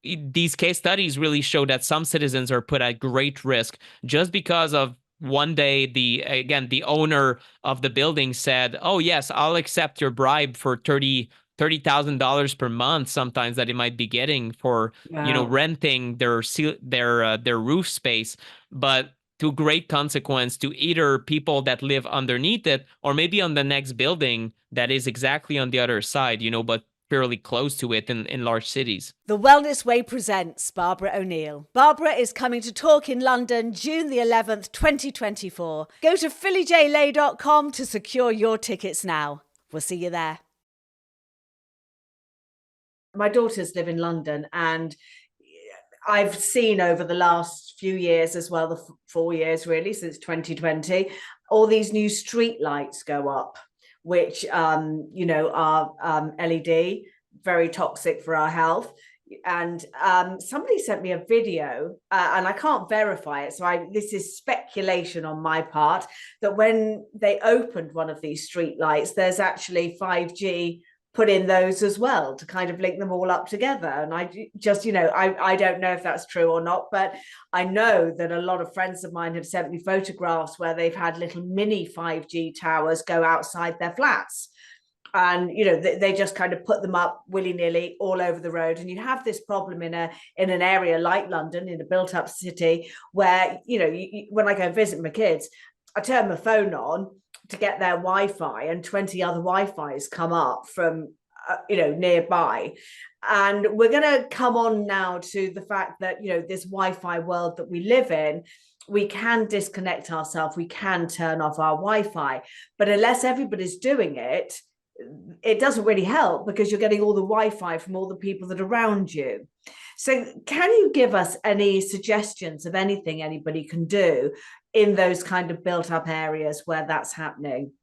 these case studies really show that some citizens are put at great risk just because of one day the owner of the building said, "Oh yes, I'll accept your bribe for $30,000 per month." Sometimes that it might be getting for renting their roof space, but to great consequence to either people that live underneath it or maybe on the next building that is exactly on the other side, but fairly close to it in large cities. The Wellness Way presents Barbara O'Neill. Barbara is coming to talk in London June the 11th, 2024. Go to phillyjlay.com to secure your tickets now. We'll see you there. My daughters live in London, and I've seen over the last few years as well, the 4 years really since 2020, all these new street lights go up, which are LED, very toxic for our health. And somebody sent me a video, and I can't verify it, so this is speculation on my part, that when they opened one of these street lights, there's actually 5G put in those as well to kind of link them all up together. And I just, I don't know if that's true or not, but I know that a lot of friends of mine have sent me photographs where they've had little mini 5G towers go outside their flats. And, they just kind of put them up willy-nilly all over the road. And you have this problem in an area like London, in a built-up city, where, when I go and visit my kids, I turn my phone on to get their Wi-Fi, and 20 other Wi-Fis come up from nearby. And we're going to come on now to the fact that this Wi-Fi world that we live in, we can disconnect ourselves, we can turn off our Wi-Fi, but unless everybody's doing it, it doesn't really help, because you're getting all the Wi-Fi from all the people that are around you. So can you give us any suggestions of anything anybody can do in those kind of built up areas where that's happening?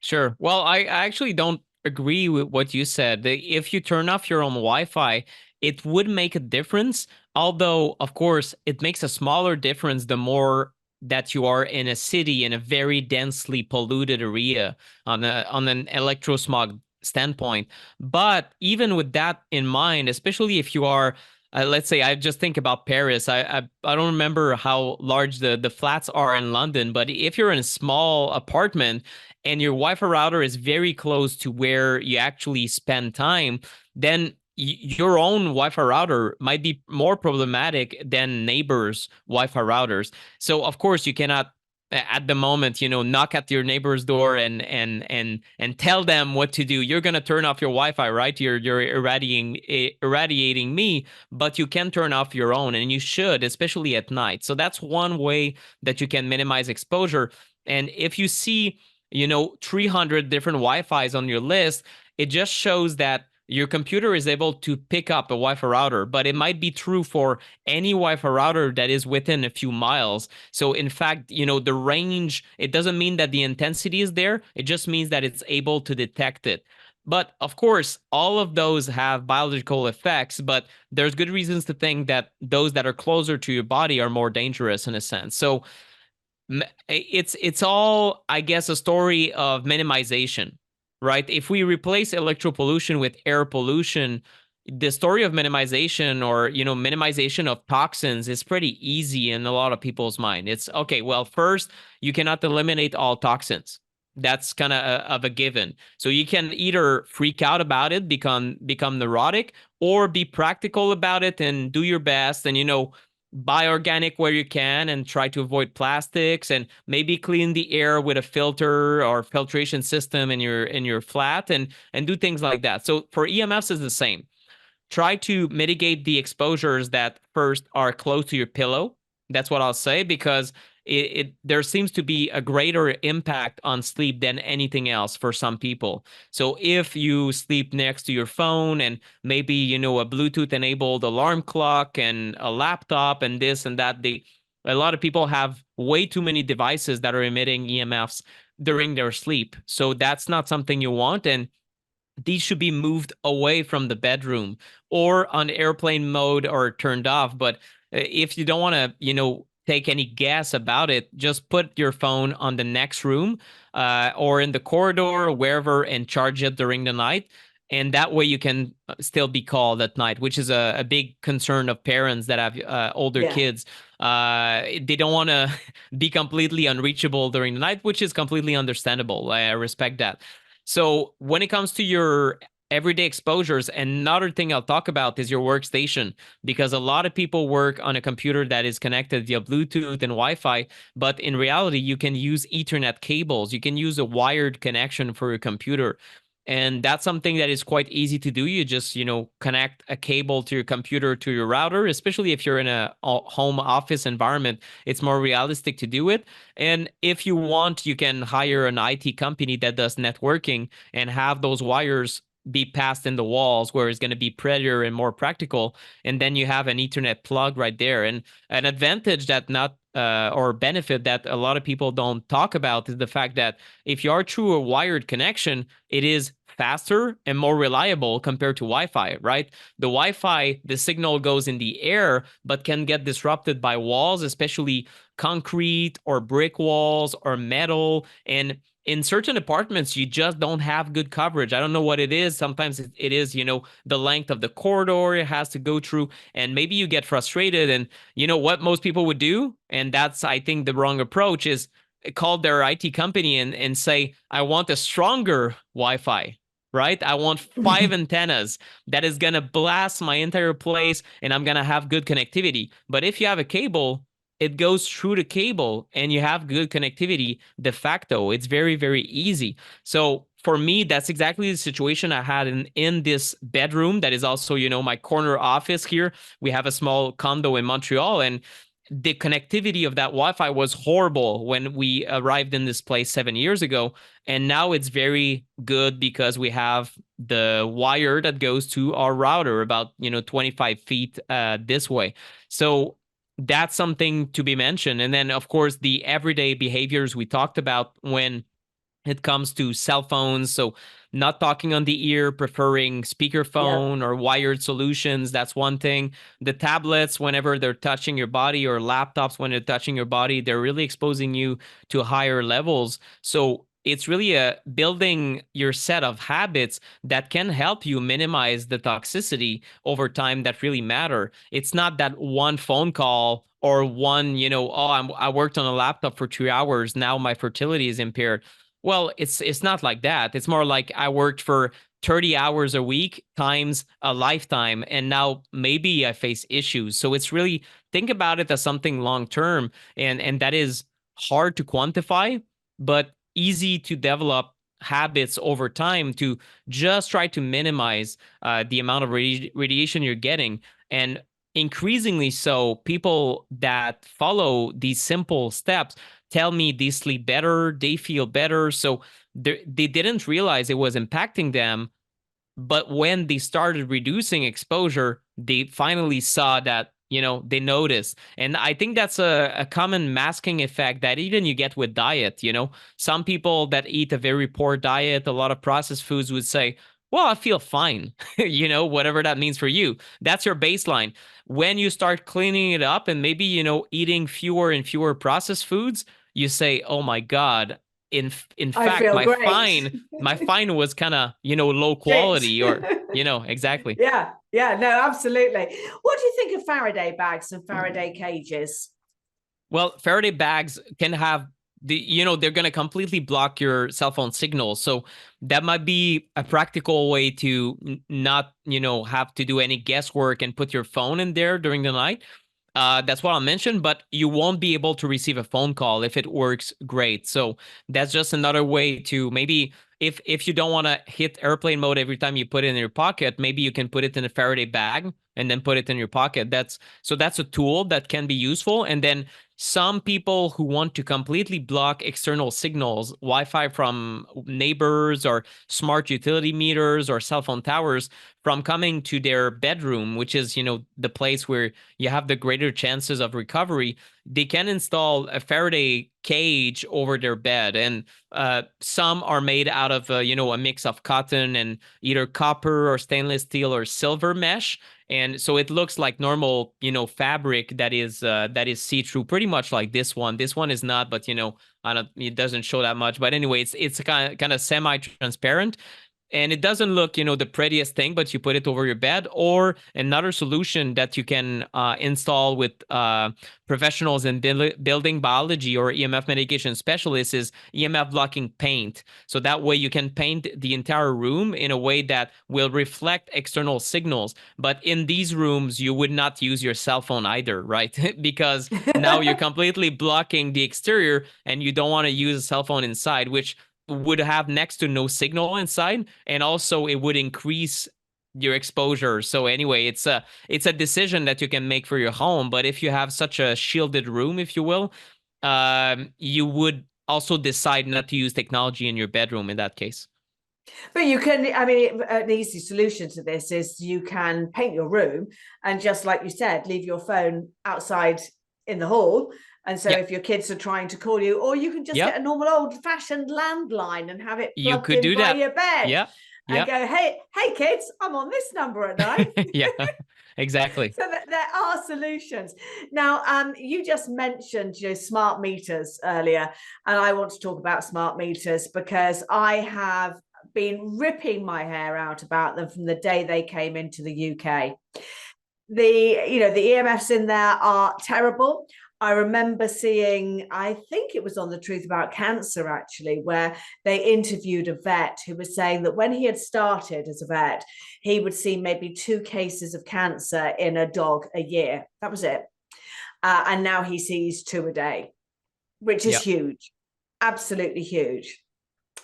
Sure. Well, I actually don't agree with what you said. If you turn off your own Wi-Fi, it would make a difference. Although, of course, it makes a smaller difference the more that you are in a city, in a very densely polluted area on an electrosmog standpoint. But even with that in mind, especially if you are let's say I just think about Paris. I don't remember how large the flats are in London, but if you're in a small apartment and your Wi-Fi router is very close to where you actually spend time, then your own Wi-Fi router might be more problematic than neighbors' Wi-Fi routers. So of course you cannot at the moment, knock at your neighbor's door and tell them what to do. You're gonna turn off your Wi-Fi, right? You're irradiating me, but you can turn off your own, and you should, especially at night. So that's one way that you can minimize exposure. And if you see, 300 different Wi-Fis on your list, it just shows that your computer is able to pick up a Wi-Fi router, but it might be true for any Wi-Fi router that is within a few miles. So in fact, the range, it doesn't mean that the intensity is there. It just means that it's able to detect it. But of course, all of those have biological effects, but there's good reasons to think that those that are closer to your body are more dangerous in a sense. So it's all, I guess, a story of minimization. Right? If we replace electropollution with air pollution, the story of minimization or, minimization of toxins is pretty easy in a lot of people's mind. It's okay. Well, first, you cannot eliminate all toxins. That's kind of a given. So you can either freak out about it, become neurotic, or be practical about it and do your best and, buy organic where you can and try to avoid plastics and maybe clean the air with a filter or filtration system in your flat and do things like that. So for EMFs is the same. Try to mitigate the exposures that first are close to your pillow. That's what I'll say, because there seems to be a greater impact on sleep than anything else for some people. So if you sleep next to your phone and maybe, a Bluetooth enabled alarm clock and a laptop and this and that, a lot of people have way too many devices that are emitting EMFs during their sleep. So that's not something you want. And these should be moved away from the bedroom or on airplane mode or turned off. But if you don't want to, take any guess about it, just put your phone on the next room or in the corridor or wherever and charge it during the night. And that way you can still be called at night, which is a big concern of parents that have older kids. They don't want to be completely unreachable during the night, which is completely understandable. I respect that. So when it comes to your everyday exposures, another thing I'll talk about is your workstation, because a lot of people work on a computer that is connected via Bluetooth and Wi-Fi, but in reality, you can use Ethernet cables. You can use a wired connection for your computer. And that's something that is quite easy to do. You just, connect a cable to your computer to your router, especially if you're in a home office environment. It's more realistic to do it. And if you want, you can hire an IT company that does networking and have those wires be passed in the walls where it's going to be prettier and more practical. And then you have an Ethernet plug right there. And an advantage that or benefit that a lot of people don't talk about is the fact that if you are through a wired connection, it is faster and more reliable compared to Wi-Fi, right? The Wi-Fi, the signal goes in the air, but can get disrupted by walls, especially concrete or brick walls or metal. And in certain apartments, you just don't have good coverage. I don't know what it is. Sometimes it is, the length of the corridor it has to go through, and maybe you get frustrated. And you know what most people would do? And that's, I think, the wrong approach is call their IT company and say, I want a stronger Wi-Fi, right? I want 5 antennas that is going to blast my entire place and I'm going to have good connectivity. But if you have a cable, it goes through the cable and you have good connectivity de facto. It's very, very easy. So for me, that's exactly the situation I had in this bedroom that is also, my corner office here. We have a small condo in Montreal, and the connectivity of that Wi-Fi was horrible when we arrived in this place 7 years ago. And now it's very good because we have the wire that goes to our router about, 25 feet this way. So that's something to be mentioned. And then, of course, the everyday behaviors we talked about when it comes to cell phones. So not talking on the ear, preferring speakerphone or wired solutions. That's one thing. The tablets, whenever they're touching your body, or laptops, when they're touching your body, they're really exposing you to higher levels. So it's really building your set of habits that can help you minimize the toxicity over time that really matter. It's not that one phone call or one, I worked on a laptop for 2 hours. Now my fertility is impaired. Well, it's not like that. It's more like I worked for 30 hours a week times a lifetime, and now maybe I face issues. So it's really, think about it as something long term, and that is hard to quantify, but easy to develop habits over time to just try to minimize the amount of radiation you're getting. And increasingly so, people that follow these simple steps tell me they sleep better, they feel better. So they didn't realize it was impacting them. But when they started reducing exposure, they finally saw that, they noticed. And I think that's a common masking effect that even you get with diet. Some people that eat a very poor diet, a lot of processed foods, would say, well, I feel fine, whatever that means for you. That's your baseline. When you start cleaning it up and maybe, eating fewer and fewer processed foods, you say, oh my God, in fact, my fine was kind of, low quality or, exactly. Yeah, no, absolutely. What do you think of Faraday bags and Faraday cages? Well, Faraday bags can have they're going to completely block your cell phone signal. So that might be a practical way to not, have to do any guesswork and put your phone in there during the night. That's what I'll mention, but you won't be able to receive a phone call if it works great. So that's just another way to maybe, if you don't want to hit airplane mode every time you put it in your pocket, maybe you can put it in a Faraday bag and then put it in your pocket. That's a tool that can be useful. And then some people who want to completely block external signals, Wi-Fi from neighbors or smart utility meters or cell phone towers, from coming to their bedroom, which is, the place where you have the greater chances of recovery. They can install a Faraday cage over their bed. And some are made out of, a mix of cotton and either copper or stainless steel or silver mesh. And so it looks like normal, fabric that is see-through, pretty much like this one. This one is not, but it doesn't show that much. But anyway, it's kind of semi-transparent. And it doesn't look, the prettiest thing, but you put it over your bed. Or another solution that you can install with professionals in building biology or EMF mitigation specialists is EMF blocking paint. So that way you can paint the entire room in a way that will reflect external signals. But in these rooms, you would not use your cell phone either, right? Because now you're completely blocking the exterior and you don't want to use a cell phone inside, which would have next to no signal inside, and also it would increase your exposure. So anyway, it's a decision that you can make for your home. But if you have such a shielded room, if you will, you would also decide not to use technology in your bedroom in that case. But you can, I mean, an easy solution to this is you can paint your room and, just like you said, leave your phone outside in the hall. And so if your kids are trying to call you, or you can just get a normal old-fashioned landline and have it plugged in by your bed. And go, hey kids, I'm on this number at night. Yeah, exactly. So there are solutions. Now, you just mentioned, smart meters earlier, and I want to talk about smart meters because I have been ripping my hair out about them from the day they came into the UK. The EMFs in there are terrible. I remember seeing, I think it was on The Truth About Cancer, actually, where they interviewed a vet who was saying that when he had started as a vet, he would see maybe 2 cases of cancer in a dog a year. That was it. And now he sees 2 a day, which is huge, absolutely huge.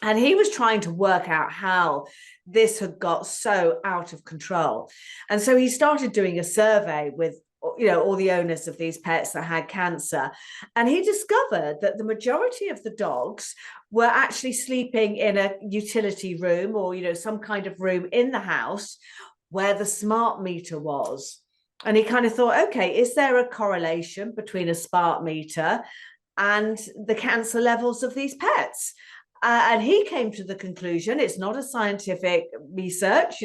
And he was trying to work out how this had got so out of control. And so he started doing a survey with all the owners of these pets that had cancer. And he discovered that the majority of the dogs were actually sleeping in a utility room or, some kind of room in the house where the smart meter was. And he kind of thought, okay, is there a correlation between a smart meter and the cancer levels of these pets? And he came to the conclusion, it's not a scientific research,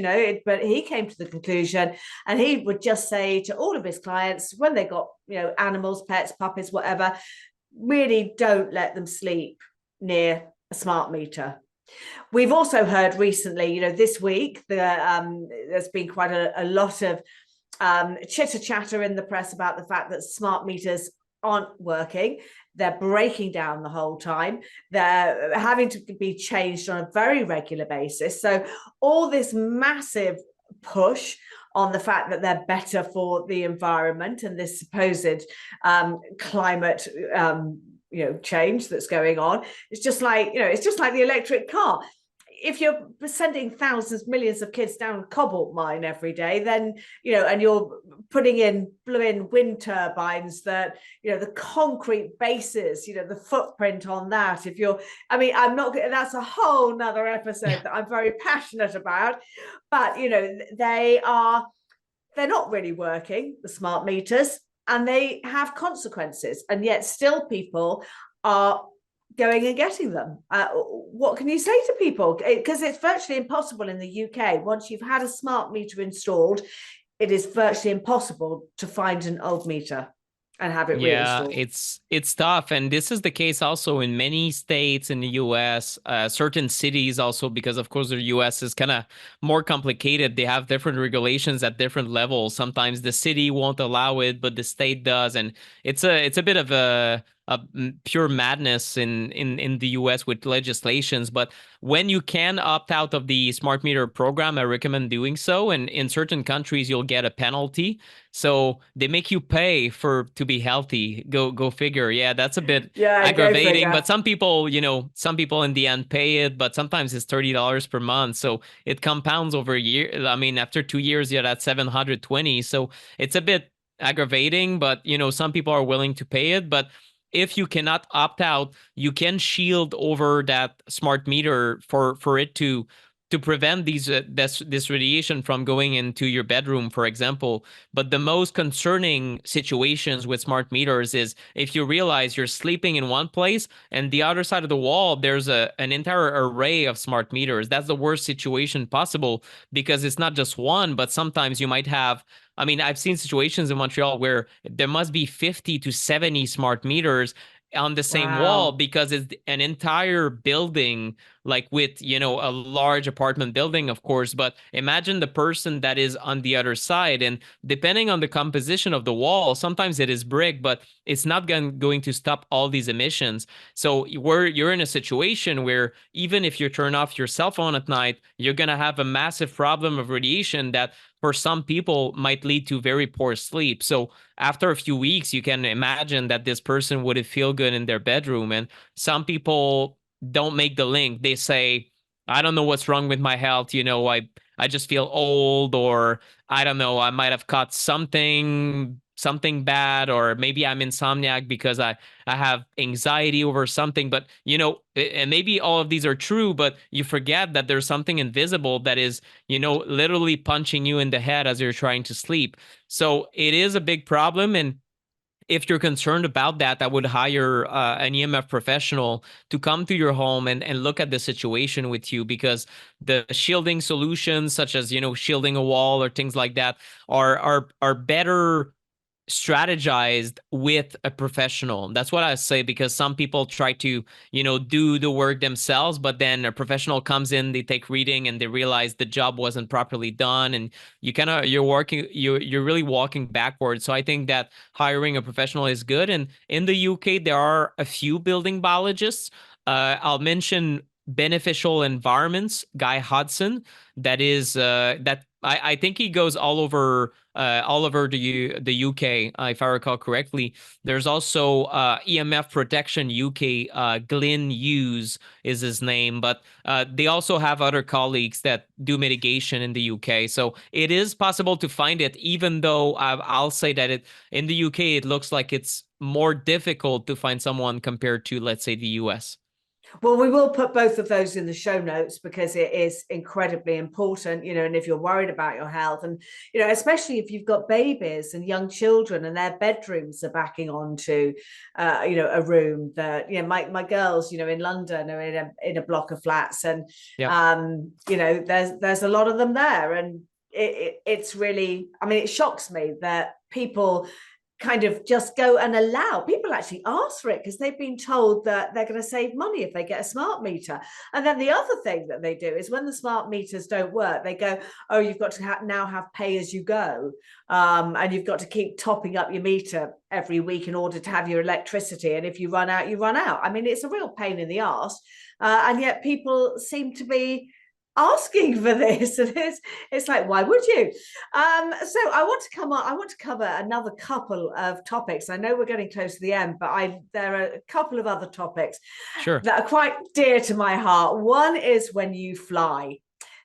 but he came to the conclusion, and he would just say to all of his clients when they got, animals, pets, puppies, whatever, really don't let them sleep near a smart meter. We've also heard recently, this week, there's been quite a lot of chitter chatter in the press about the fact that smart meters aren't working. They're breaking down the whole time. They're having to be changed on a very regular basis. So all this massive push on the fact that they're better for the environment and this supposed climate change that's going on. It's just like, it's just like the electric car. If you're sending thousands, millions of kids down a cobalt mine every day, then, and you're putting in wind turbines that, the concrete bases, the footprint on that, that's a whole nother episode that I'm very passionate about, but, they're not really working, the smart meters, and they have consequences. And yet still people are going and getting them. What can you say to people? Because it's virtually impossible in the UK. Once you've had a smart meter installed, it is virtually impossible to find an old meter and have it reinstalled. It's tough. And this is the case also in many states in the US, certain cities also, because of course the US is kind of more complicated. They have different regulations at different levels. Sometimes the city won't allow it, but the state does. And it's a bit of a pure madness in the US with legislations. But when you can opt out of the smart meter program, I recommend doing so. And in certain countries, you'll get a penalty. So they make you pay to be healthy. Go figure. Yeah, that's a bit aggravating. But some people in the end pay it, but sometimes it's $30 per month. So it compounds over a year. I mean, after 2 years, you're at $720. So it's a bit aggravating, but some people are willing to pay it. But if you cannot opt out, you can shield over that smart meter for it to to prevent this radiation from going into your bedroom, for example. But the most concerning situations with smart meters is if you realize you're sleeping in one place and the other side of the wall, there's an entire array of smart meters. That's the worst situation possible, because it's not just one, but sometimes you might have, I mean, I've seen situations in Montreal where there must be 50 to 70 smart meters on the same wall, because it's an entire building, like with, a large apartment building, of course. But imagine the person that is on the other side. And depending on the composition of the wall, sometimes it is brick, but it's not going to stop all these emissions. So you're in a situation where even if you turn off your cell phone at night, you're going to have a massive problem of radiation that for some people might lead to very poor sleep. So after a few weeks, you can imagine that this person wouldn't feel good in their bedroom. And some people don't make the link. They say, I don't know what's wrong with my health. I just feel old, or I don't know, I might have caught something bad, or maybe I'm insomniac because I have anxiety over something. But, and maybe all of these are true, but you forget that there's something invisible that is, literally punching you in the head as you're trying to sleep. So it is a big problem. And if you're concerned about that, I would hire an EMF professional to come to your home and look at the situation with you, because the shielding solutions, such as, shielding a wall or things like that, are better strategized with a professional. That's what I say, because some people try to, do the work themselves, but then a professional comes in, they take reading, and they realize the job wasn't properly done, and you're really walking backwards. So I think that hiring a professional is good. And in the UK, there are a few building biologists. I'll mention Beneficial Environments, Guy Hodson. That is that I think he goes all over the UK, if I recall correctly. There's also EMF Protection UK. Glyn Hughes is his name, but they also have other colleagues that do mitigation in the UK. So it is possible to find it, even though I'll say that in the UK it looks like it's more difficult to find someone compared to, let's say, the US. Well, we will put both of those in the show notes, because it is incredibly important, and if you're worried about your health, and, especially if you've got babies and young children and their bedrooms are backing onto, a room that, my girls, in London are in a block of flats, and, there's a lot of them there. And it's really, I mean, it shocks me that people kind of just go and allow people actually ask for it, because they've been told that they're going to save money if they get a smart meter. And then the other thing that they do is, when the smart meters don't work, they go, oh, you've got to now have pay as you go, and you've got to keep topping up your meter every week in order to have your electricity, and if you run out, you run out. I mean, it's a real pain in the arse, and yet people seem to be asking for this, and it's like, why would you? So I want to cover another couple of topics. I know we're getting close to the end, but there are a couple of other topics that are quite dear to my heart. One is when you fly.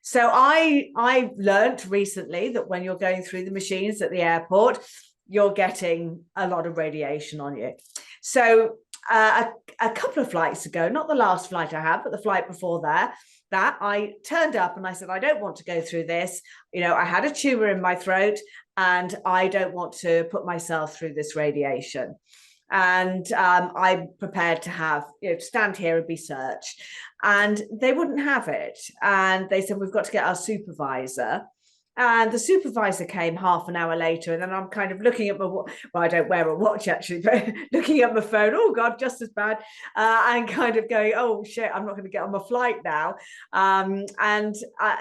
So I learned recently that when you're going through the machines at the airport, you're getting a lot of radiation on you. So a couple of flights ago, not the last flight I had, but the flight before that I turned up and I said, I don't want to go through this. I had a tumor in my throat, and I don't want to put myself through this radiation. And I'm prepared to have, stand here and be searched. And they wouldn't have it. And they said, we've got to get our supervisor. And the supervisor came half an hour later, and then I'm kind of looking at my watch. Well, I don't wear a watch actually, but looking at my phone, oh God, just as bad, and kind of going, oh shit, I'm not going to get on my flight now. And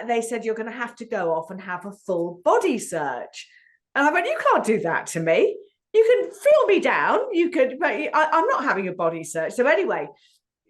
they said, you're going to have to go off and have a full body search. And I went, you can't do that to me. You can feel me down, you could, but I'm not having a body search. So anyway,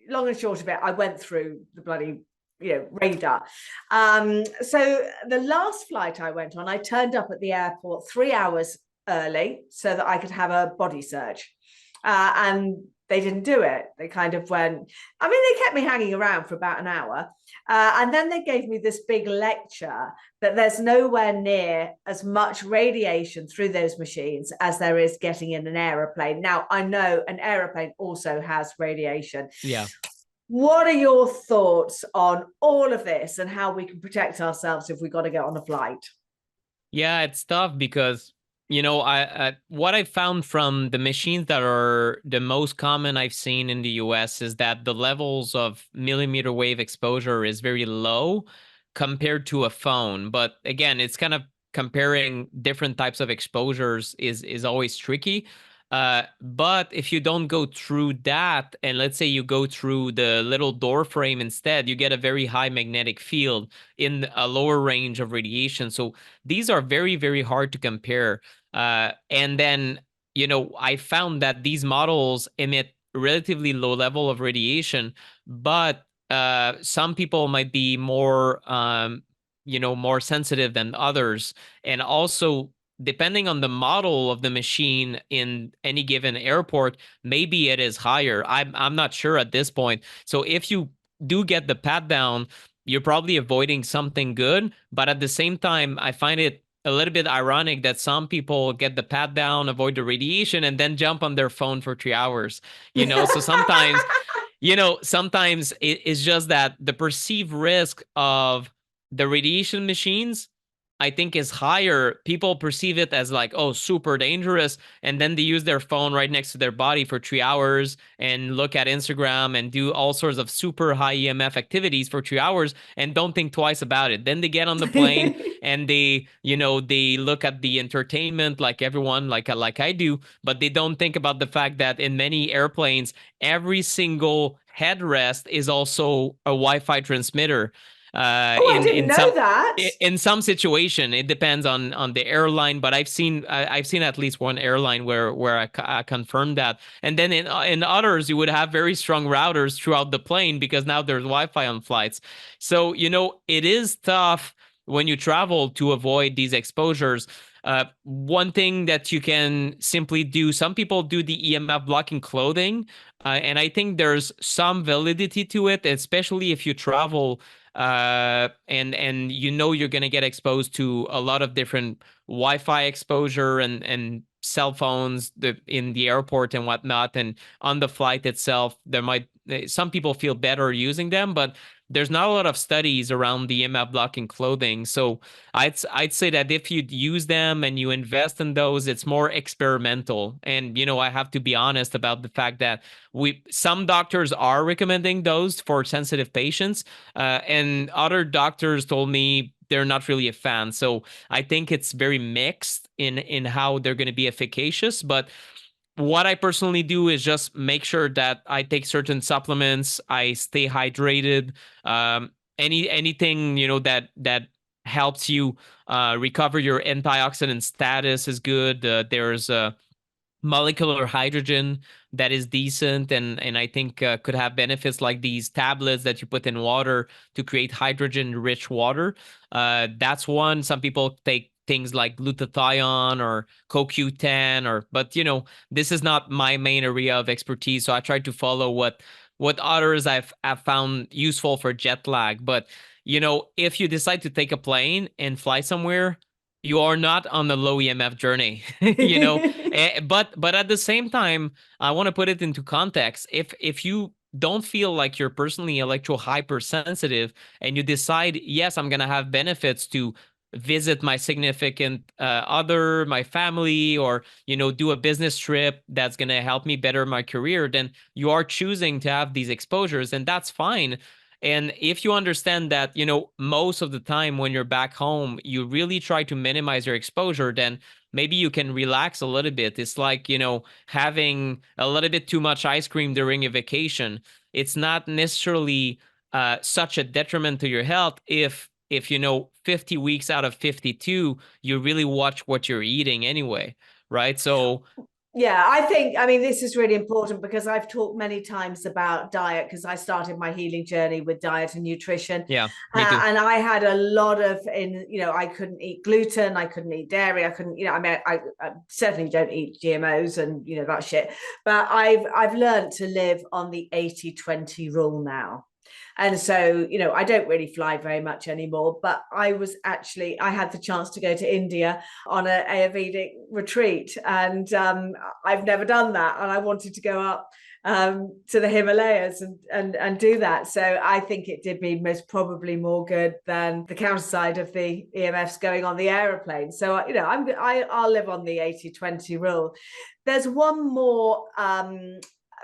long and short of it, I went through the bloody radar. So the last flight I went on, I turned up at the airport 3 hours early so that I could have a body search, and they didn't do it. They kind of went, I mean, they kept me hanging around for about an hour, and then they gave me this big lecture that there's nowhere near as much radiation through those machines as there is getting in an aeroplane. Now, I know an aeroplane also has radiation. Yeah. What are your thoughts on all of this and how we can protect ourselves if we got to get on a flight? Yeah, it's tough because, I what I found from the machines that are the most common I've seen in the US is that the levels of millimeter wave exposure is very low compared to a phone. But again, it's kind of comparing different types of exposures is always tricky. But if you don't go through that, and let's say you go through the little door frame instead, you get a very high magnetic field in a lower range of radiation. So these are very, very hard to compare. And then, I found that these models emit relatively low level of radiation, but some people might be more, more sensitive than others. And also, depending on the model of the machine in any given airport, maybe it is higher. I'm not sure at this point. So if you do get the pat down, you're probably avoiding something good. But at the same time, I find it a little bit ironic that some people get the pat down, avoid the radiation, and then jump on their phone for 3 hours. So sometimes, sometimes it's just that the perceived risk of the radiation machines, I think, is higher. People perceive it as like, oh, super dangerous. And then they use their phone right next to their body for 3 hours and look at Instagram and do all sorts of super high EMF activities for 3 hours and don't think twice about it. Then they get on the plane and they look at the entertainment like everyone, like I do, but they don't think about the fact that in many airplanes, every single headrest is also a Wi-Fi transmitter. Oh, I didn't know that. In some situation, it depends on the airline, but I've seen at least one airline where I confirmed that. And then in others, you would have very strong routers throughout the plane because now there's Wi-Fi on flights. So it is tough when you travel to avoid these exposures. One thing that you can simply do, some people do the EMF blocking clothing, and I think there's some validity to it, especially if you travel and you're going to get exposed to a lot of different Wi-Fi exposure and cell phones in the airport and whatnot, and on the flight itself, some people feel better using them, but there's not a lot of studies around the EMF blocking clothing. So I'd say that if you use them and you invest in those, it's more experimental. And I have to be honest about the fact that some doctors are recommending those for sensitive patients, and other doctors told me they're not really a fan. So I think it's very mixed in how they're going to be efficacious. But what I personally do is just make sure that I take certain supplements, I stay hydrated. Anything that helps you recover your antioxidant status is good. There's molecular hydrogen that is decent, and I think could have benefits, like these tablets that you put in water to create hydrogen rich water. That's one. Some people take things like glutathione or CoQ10, but this is not my main area of expertise, so I try to follow what others I've found useful for jet lag. But if you decide to take a plane and fly somewhere, you are not on a low EMF journey. But at the same time, I want to put it into context. If you don't feel like you're personally electro hypersensitive and you decide, yes, I'm going to have benefits to visit my significant other, my family, or do a business trip that's going to help me better my career, then you are choosing to have these exposures, and that's fine. And if you understand that, most of the time when you're back home, you really try to minimize your exposure, then maybe you can relax a little bit. It's like, having a little bit too much ice cream during a vacation. It's not necessarily such a detriment to your health if 50 weeks out of 52, you really watch what you're eating anyway, right? So yeah, I mean, this is really important because I've talked many times about diet, because I started my healing journey with diet and nutrition. yeah, me too. And I had a lot of, I couldn't eat gluten, I couldn't eat dairy, I couldn't, I mean, I certainly don't eat GMOs and, that shit. But I've learned to live on the 80-20 rule now. And so, you know, I don't really fly very much anymore, but I had the chance to go to India on a Ayurvedic retreat, and I've never done that. And I wanted to go up to the Himalayas and do that. So I think it did me most probably more good than the counterside of the EMFs going on the aeroplane. So, you know, I'll live on the 80-20 rule. There's one more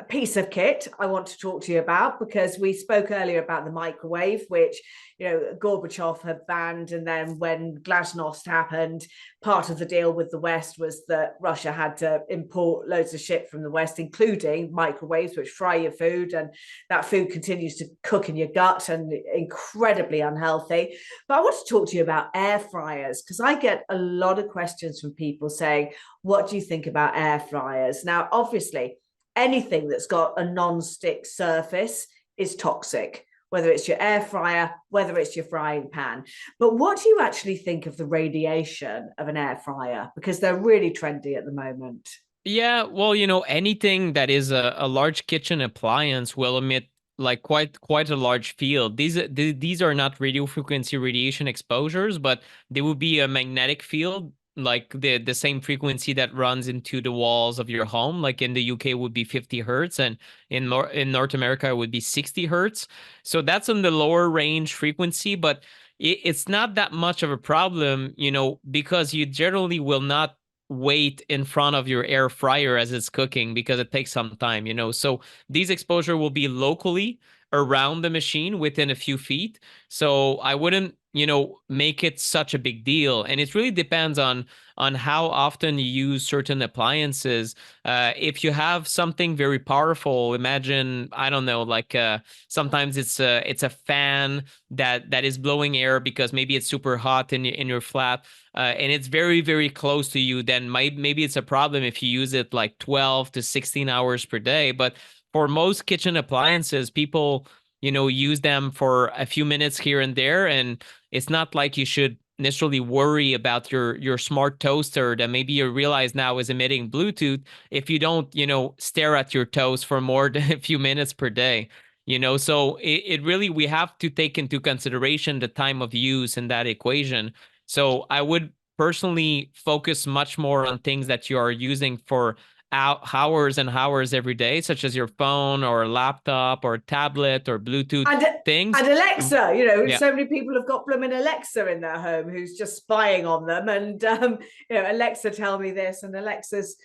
piece of kit I want to talk to you about, because we spoke earlier about the microwave, which, you know, Gorbachev had banned. And then when Glasnost happened, part of the deal with the West was that Russia had to import loads of shit from the West, including microwaves, which fry your food, and that food continues to cook in your gut and incredibly unhealthy. But I want to talk to you about air fryers, because I get a lot of questions from people saying, what do you think about air fryers? Now, obviously, anything that's got a non-stick surface is toxic, whether it's your air fryer, whether it's your frying pan. But what do you actually think of the radiation of an air fryer? Because they're really trendy at the moment. Yeah, well, you know, anything that is a large kitchen appliance will emit like quite a large field. These are not radio frequency radiation exposures, but they will be a magnetic field, like the same frequency that runs into the walls of your home. Like in the UK would be 50 hertz, and in North America it would be 60 hertz. So that's on the lower range frequency, but it's not that much of a problem, you know, because you generally will not wait in front of your air fryer as it's cooking, because it takes some time, you know. So these exposure will be locally around the machine within a few feet. So I wouldn't, you know, make it such a big deal. And it really depends on how often you use certain appliances. If you have something very powerful, imagine, I don't know, like sometimes it's a fan that is blowing air because maybe it's super hot in your flat, and it's very, very close to you, then maybe it's a problem if you use it like 12 to 16 hours per day. But for most kitchen appliances, people, you know, use them for a few minutes here and there. And it's not like you should necessarily worry about your smart toaster that maybe you realize now is emitting Bluetooth if you don't, you know, stare at your toast for more than a few minutes per day. You know, so it really, we have to take into consideration the time of use in that equation. So I would personally focus much more on things that you are using for hours and hours every day, such as your phone or a laptop or tablet or Bluetooth things. And Alexa, you know, Yeah. so many people have got blooming Alexa in their home who's just spying on them. And, you know, Alexa, tell me this, and Alexa's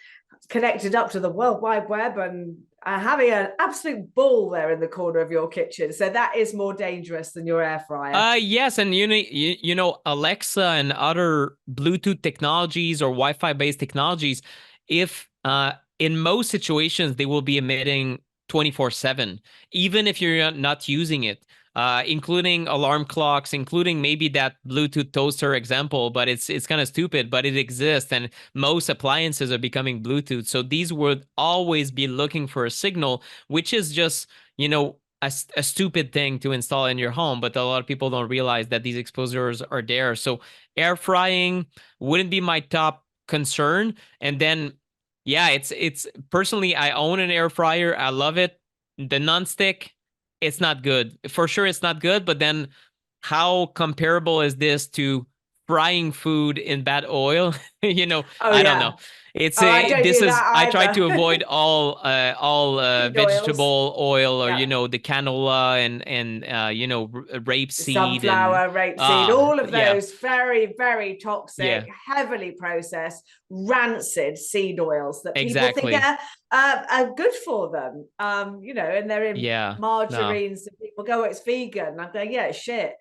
connected up to the World Wide Web and having an absolute ball there in the corner of your kitchen. So that is more dangerous than your air fryer. Yes, and you know, Alexa and other Bluetooth technologies or Wi-Fi based technologies, if in most situations they will be emitting 24/7, even if you're not using it. Including alarm clocks, including maybe that Bluetooth toaster example, but it's kind of stupid, but it exists, and most appliances are becoming Bluetooth. So these would always be looking for a signal, which is just, you know, a stupid thing to install in your home, but a lot of people don't realize that these exposures are there. So air frying wouldn't be my top concern. And then, yeah, it's personally, I own an air fryer. I love it. The nonstick, it's not good. For sure, it's not good. But then how comparable is this to frying food in bad oil? You know, I don't know. It's I don't this do is that I try either. to avoid all Seed vegetable oil, or Yeah. you know, the canola and you know, rapeseed and Sunflower, rapeseed, all of yeah, those very, very yeah, toxic, heavily processed, rancid seed oils that people think exactly, are good for them. You know, and they're in yeah, no. margarines, and people go, oh, it's vegan. I'm going, yeah, it's shit.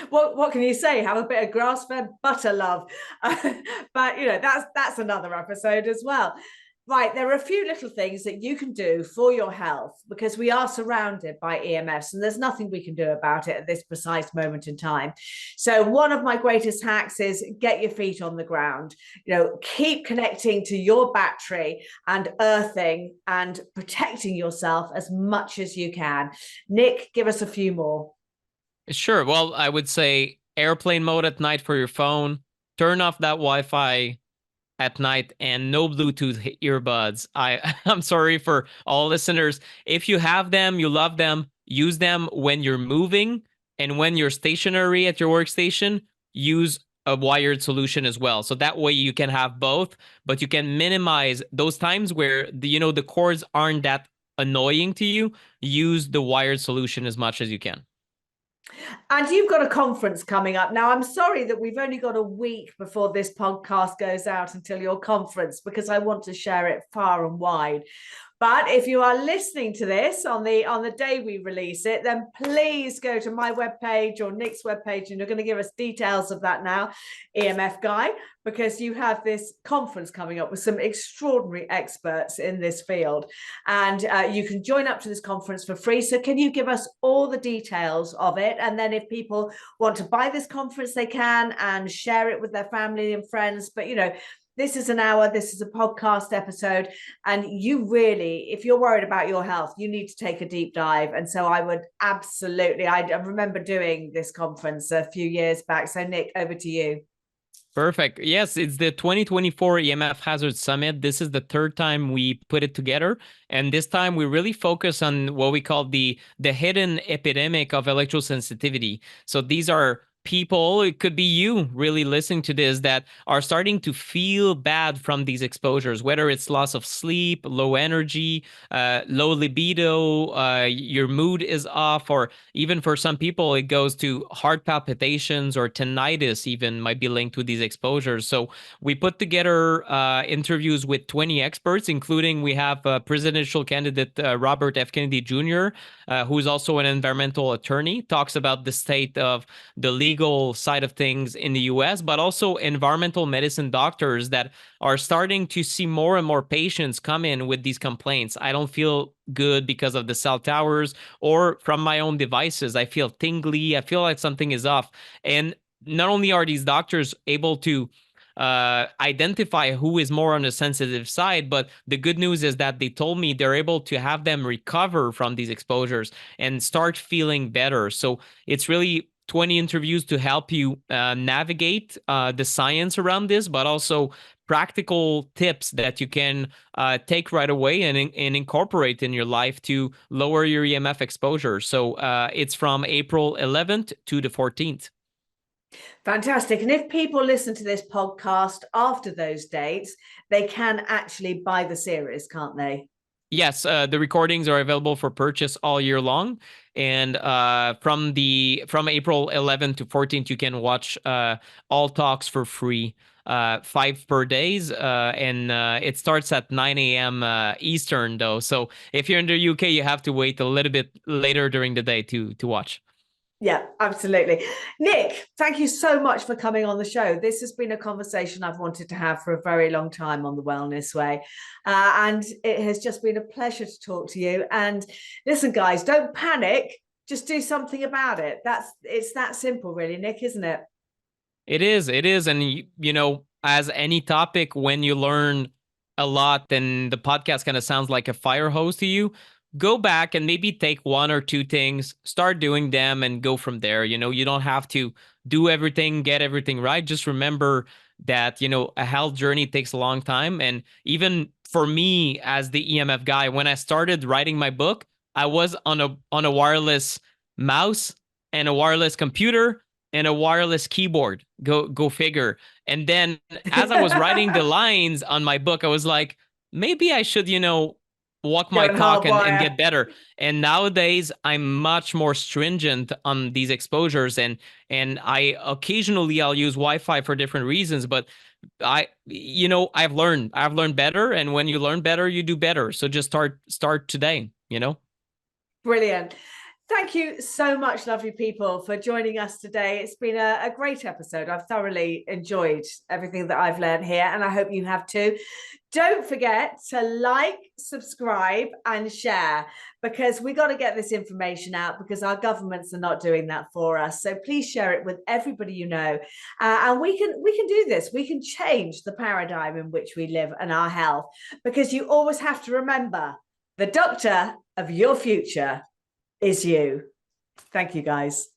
What can you say? Have a bit of grass-fed butter, love. But you know, that's another episode as well. Right, there are a few little things that you can do for your health, because we are surrounded by EMFs and there's nothing we can do about it at this precise moment in time. So one of my greatest hacks is get your feet on the ground. You know, keep connecting to your battery and earthing and protecting yourself as much as you can. Nick, give us a few more. Sure. Well, I would say airplane mode at night for your phone. Turn off that Wi-Fi at night, and no Bluetooth earbuds. I'm sorry for all listeners. If you have them, you love them, use them when you're moving, and when you're stationary at your workstation, use a wired solution as well. So that way you can have both, but you can minimize those times where the cords aren't that annoying to you. Use the wired solution as much as you can. And you've got a conference coming up. Now, I'm sorry that we've only got a week before this podcast goes out until your conference, because I want to share it far and wide. But if you are listening to this on the day we release it, then please go to my webpage or Nick's webpage, and you're going to give us details of that now, EMF Guy, because you have this conference coming up with some extraordinary experts in this field. And you can join up to this conference for free. So can you give us all the details of it? And then if people want to buy this conference, they can, and share it with their family and friends. But, this is an hour, this is a podcast episode, and you really, if you're worried about your health, you need to take a deep dive. And so I would absolutely, I remember doing this conference a few years back. So Nick, over to you. Perfect. Yes, it's the 2024 EMF Hazard Summit. This is the third time we put it together. And this time we really focus on what we call the hidden epidemic of electrosensitivity. So these are people, it could be you really listening to this, that are starting to feel bad from these exposures, whether it's loss of sleep, low energy, low libido, your mood is off, or even for some people, it goes to heart palpitations or tinnitus even might be linked to these exposures. So we put together interviews with 20 experts, including we have presidential candidate Robert F. Kennedy Jr., who's also an environmental attorney, talks about the state of the legal side of things in the US, but also environmental medicine doctors that are starting to see more and more patients come in with these complaints. I don't feel good because of the cell towers, or from my own devices, I feel tingly, I feel like something is off. And not only are these doctors able to identify who is more on the sensitive side, but the good news is that they told me they're able to have them recover from these exposures and start feeling better. So it's really 20 interviews to help you navigate the science around this, but also practical tips that you can take right away and incorporate in your life to lower your EMF exposure. So it's from April 11th to the 14th. Fantastic. And if people listen to this podcast after those dates, they can actually buy the series, can't they? Yes, the recordings are available for purchase all year long. And from April 11th to 14th, you can watch all talks for free, 5 per days. And it starts at 9 a.m. Eastern, though. So if you're in the UK, you have to wait a little bit later during the day to watch. Yeah, absolutely. Nick, thank you so much for coming on the show. This has been a conversation I've wanted to have for a very long time on The Wellness Way. And it has just been a pleasure to talk to you. And listen, guys, don't panic. Just do something about it. It's that simple, really, Nick, isn't it? It is. And, as any topic, when you learn a lot, then the podcast kind of sounds like a fire hose to you. Go back and maybe take one or two things, start doing them, and go from there. You don't have to do everything, get everything right. Just remember that, a health journey takes a long time. And even for me as the EMF guy, when I started writing my book, I was on a wireless mouse and a wireless computer and a wireless keyboard. Go figure. And then as I was writing the lines on my book, I was like, maybe I should, walk my talk and get better. And nowadays I'm much more stringent on these exposures, and I occasionally I'll use Wi-Fi for different reasons, but I've learned better. And when you learn better, you do better. So just start today, Brilliant. Thank you so much, lovely people, for joining us today. It's been a great episode. I've thoroughly enjoyed everything that I've learned here, and I hope you have too. Don't forget to like, subscribe, and share, because we got to get this information out, because our governments are not doing that for us. So please share it with everybody you know, and we can do this. We can change the paradigm in which we live and our health, because you always have to remember, the doctor of your future is you. Thank you, guys.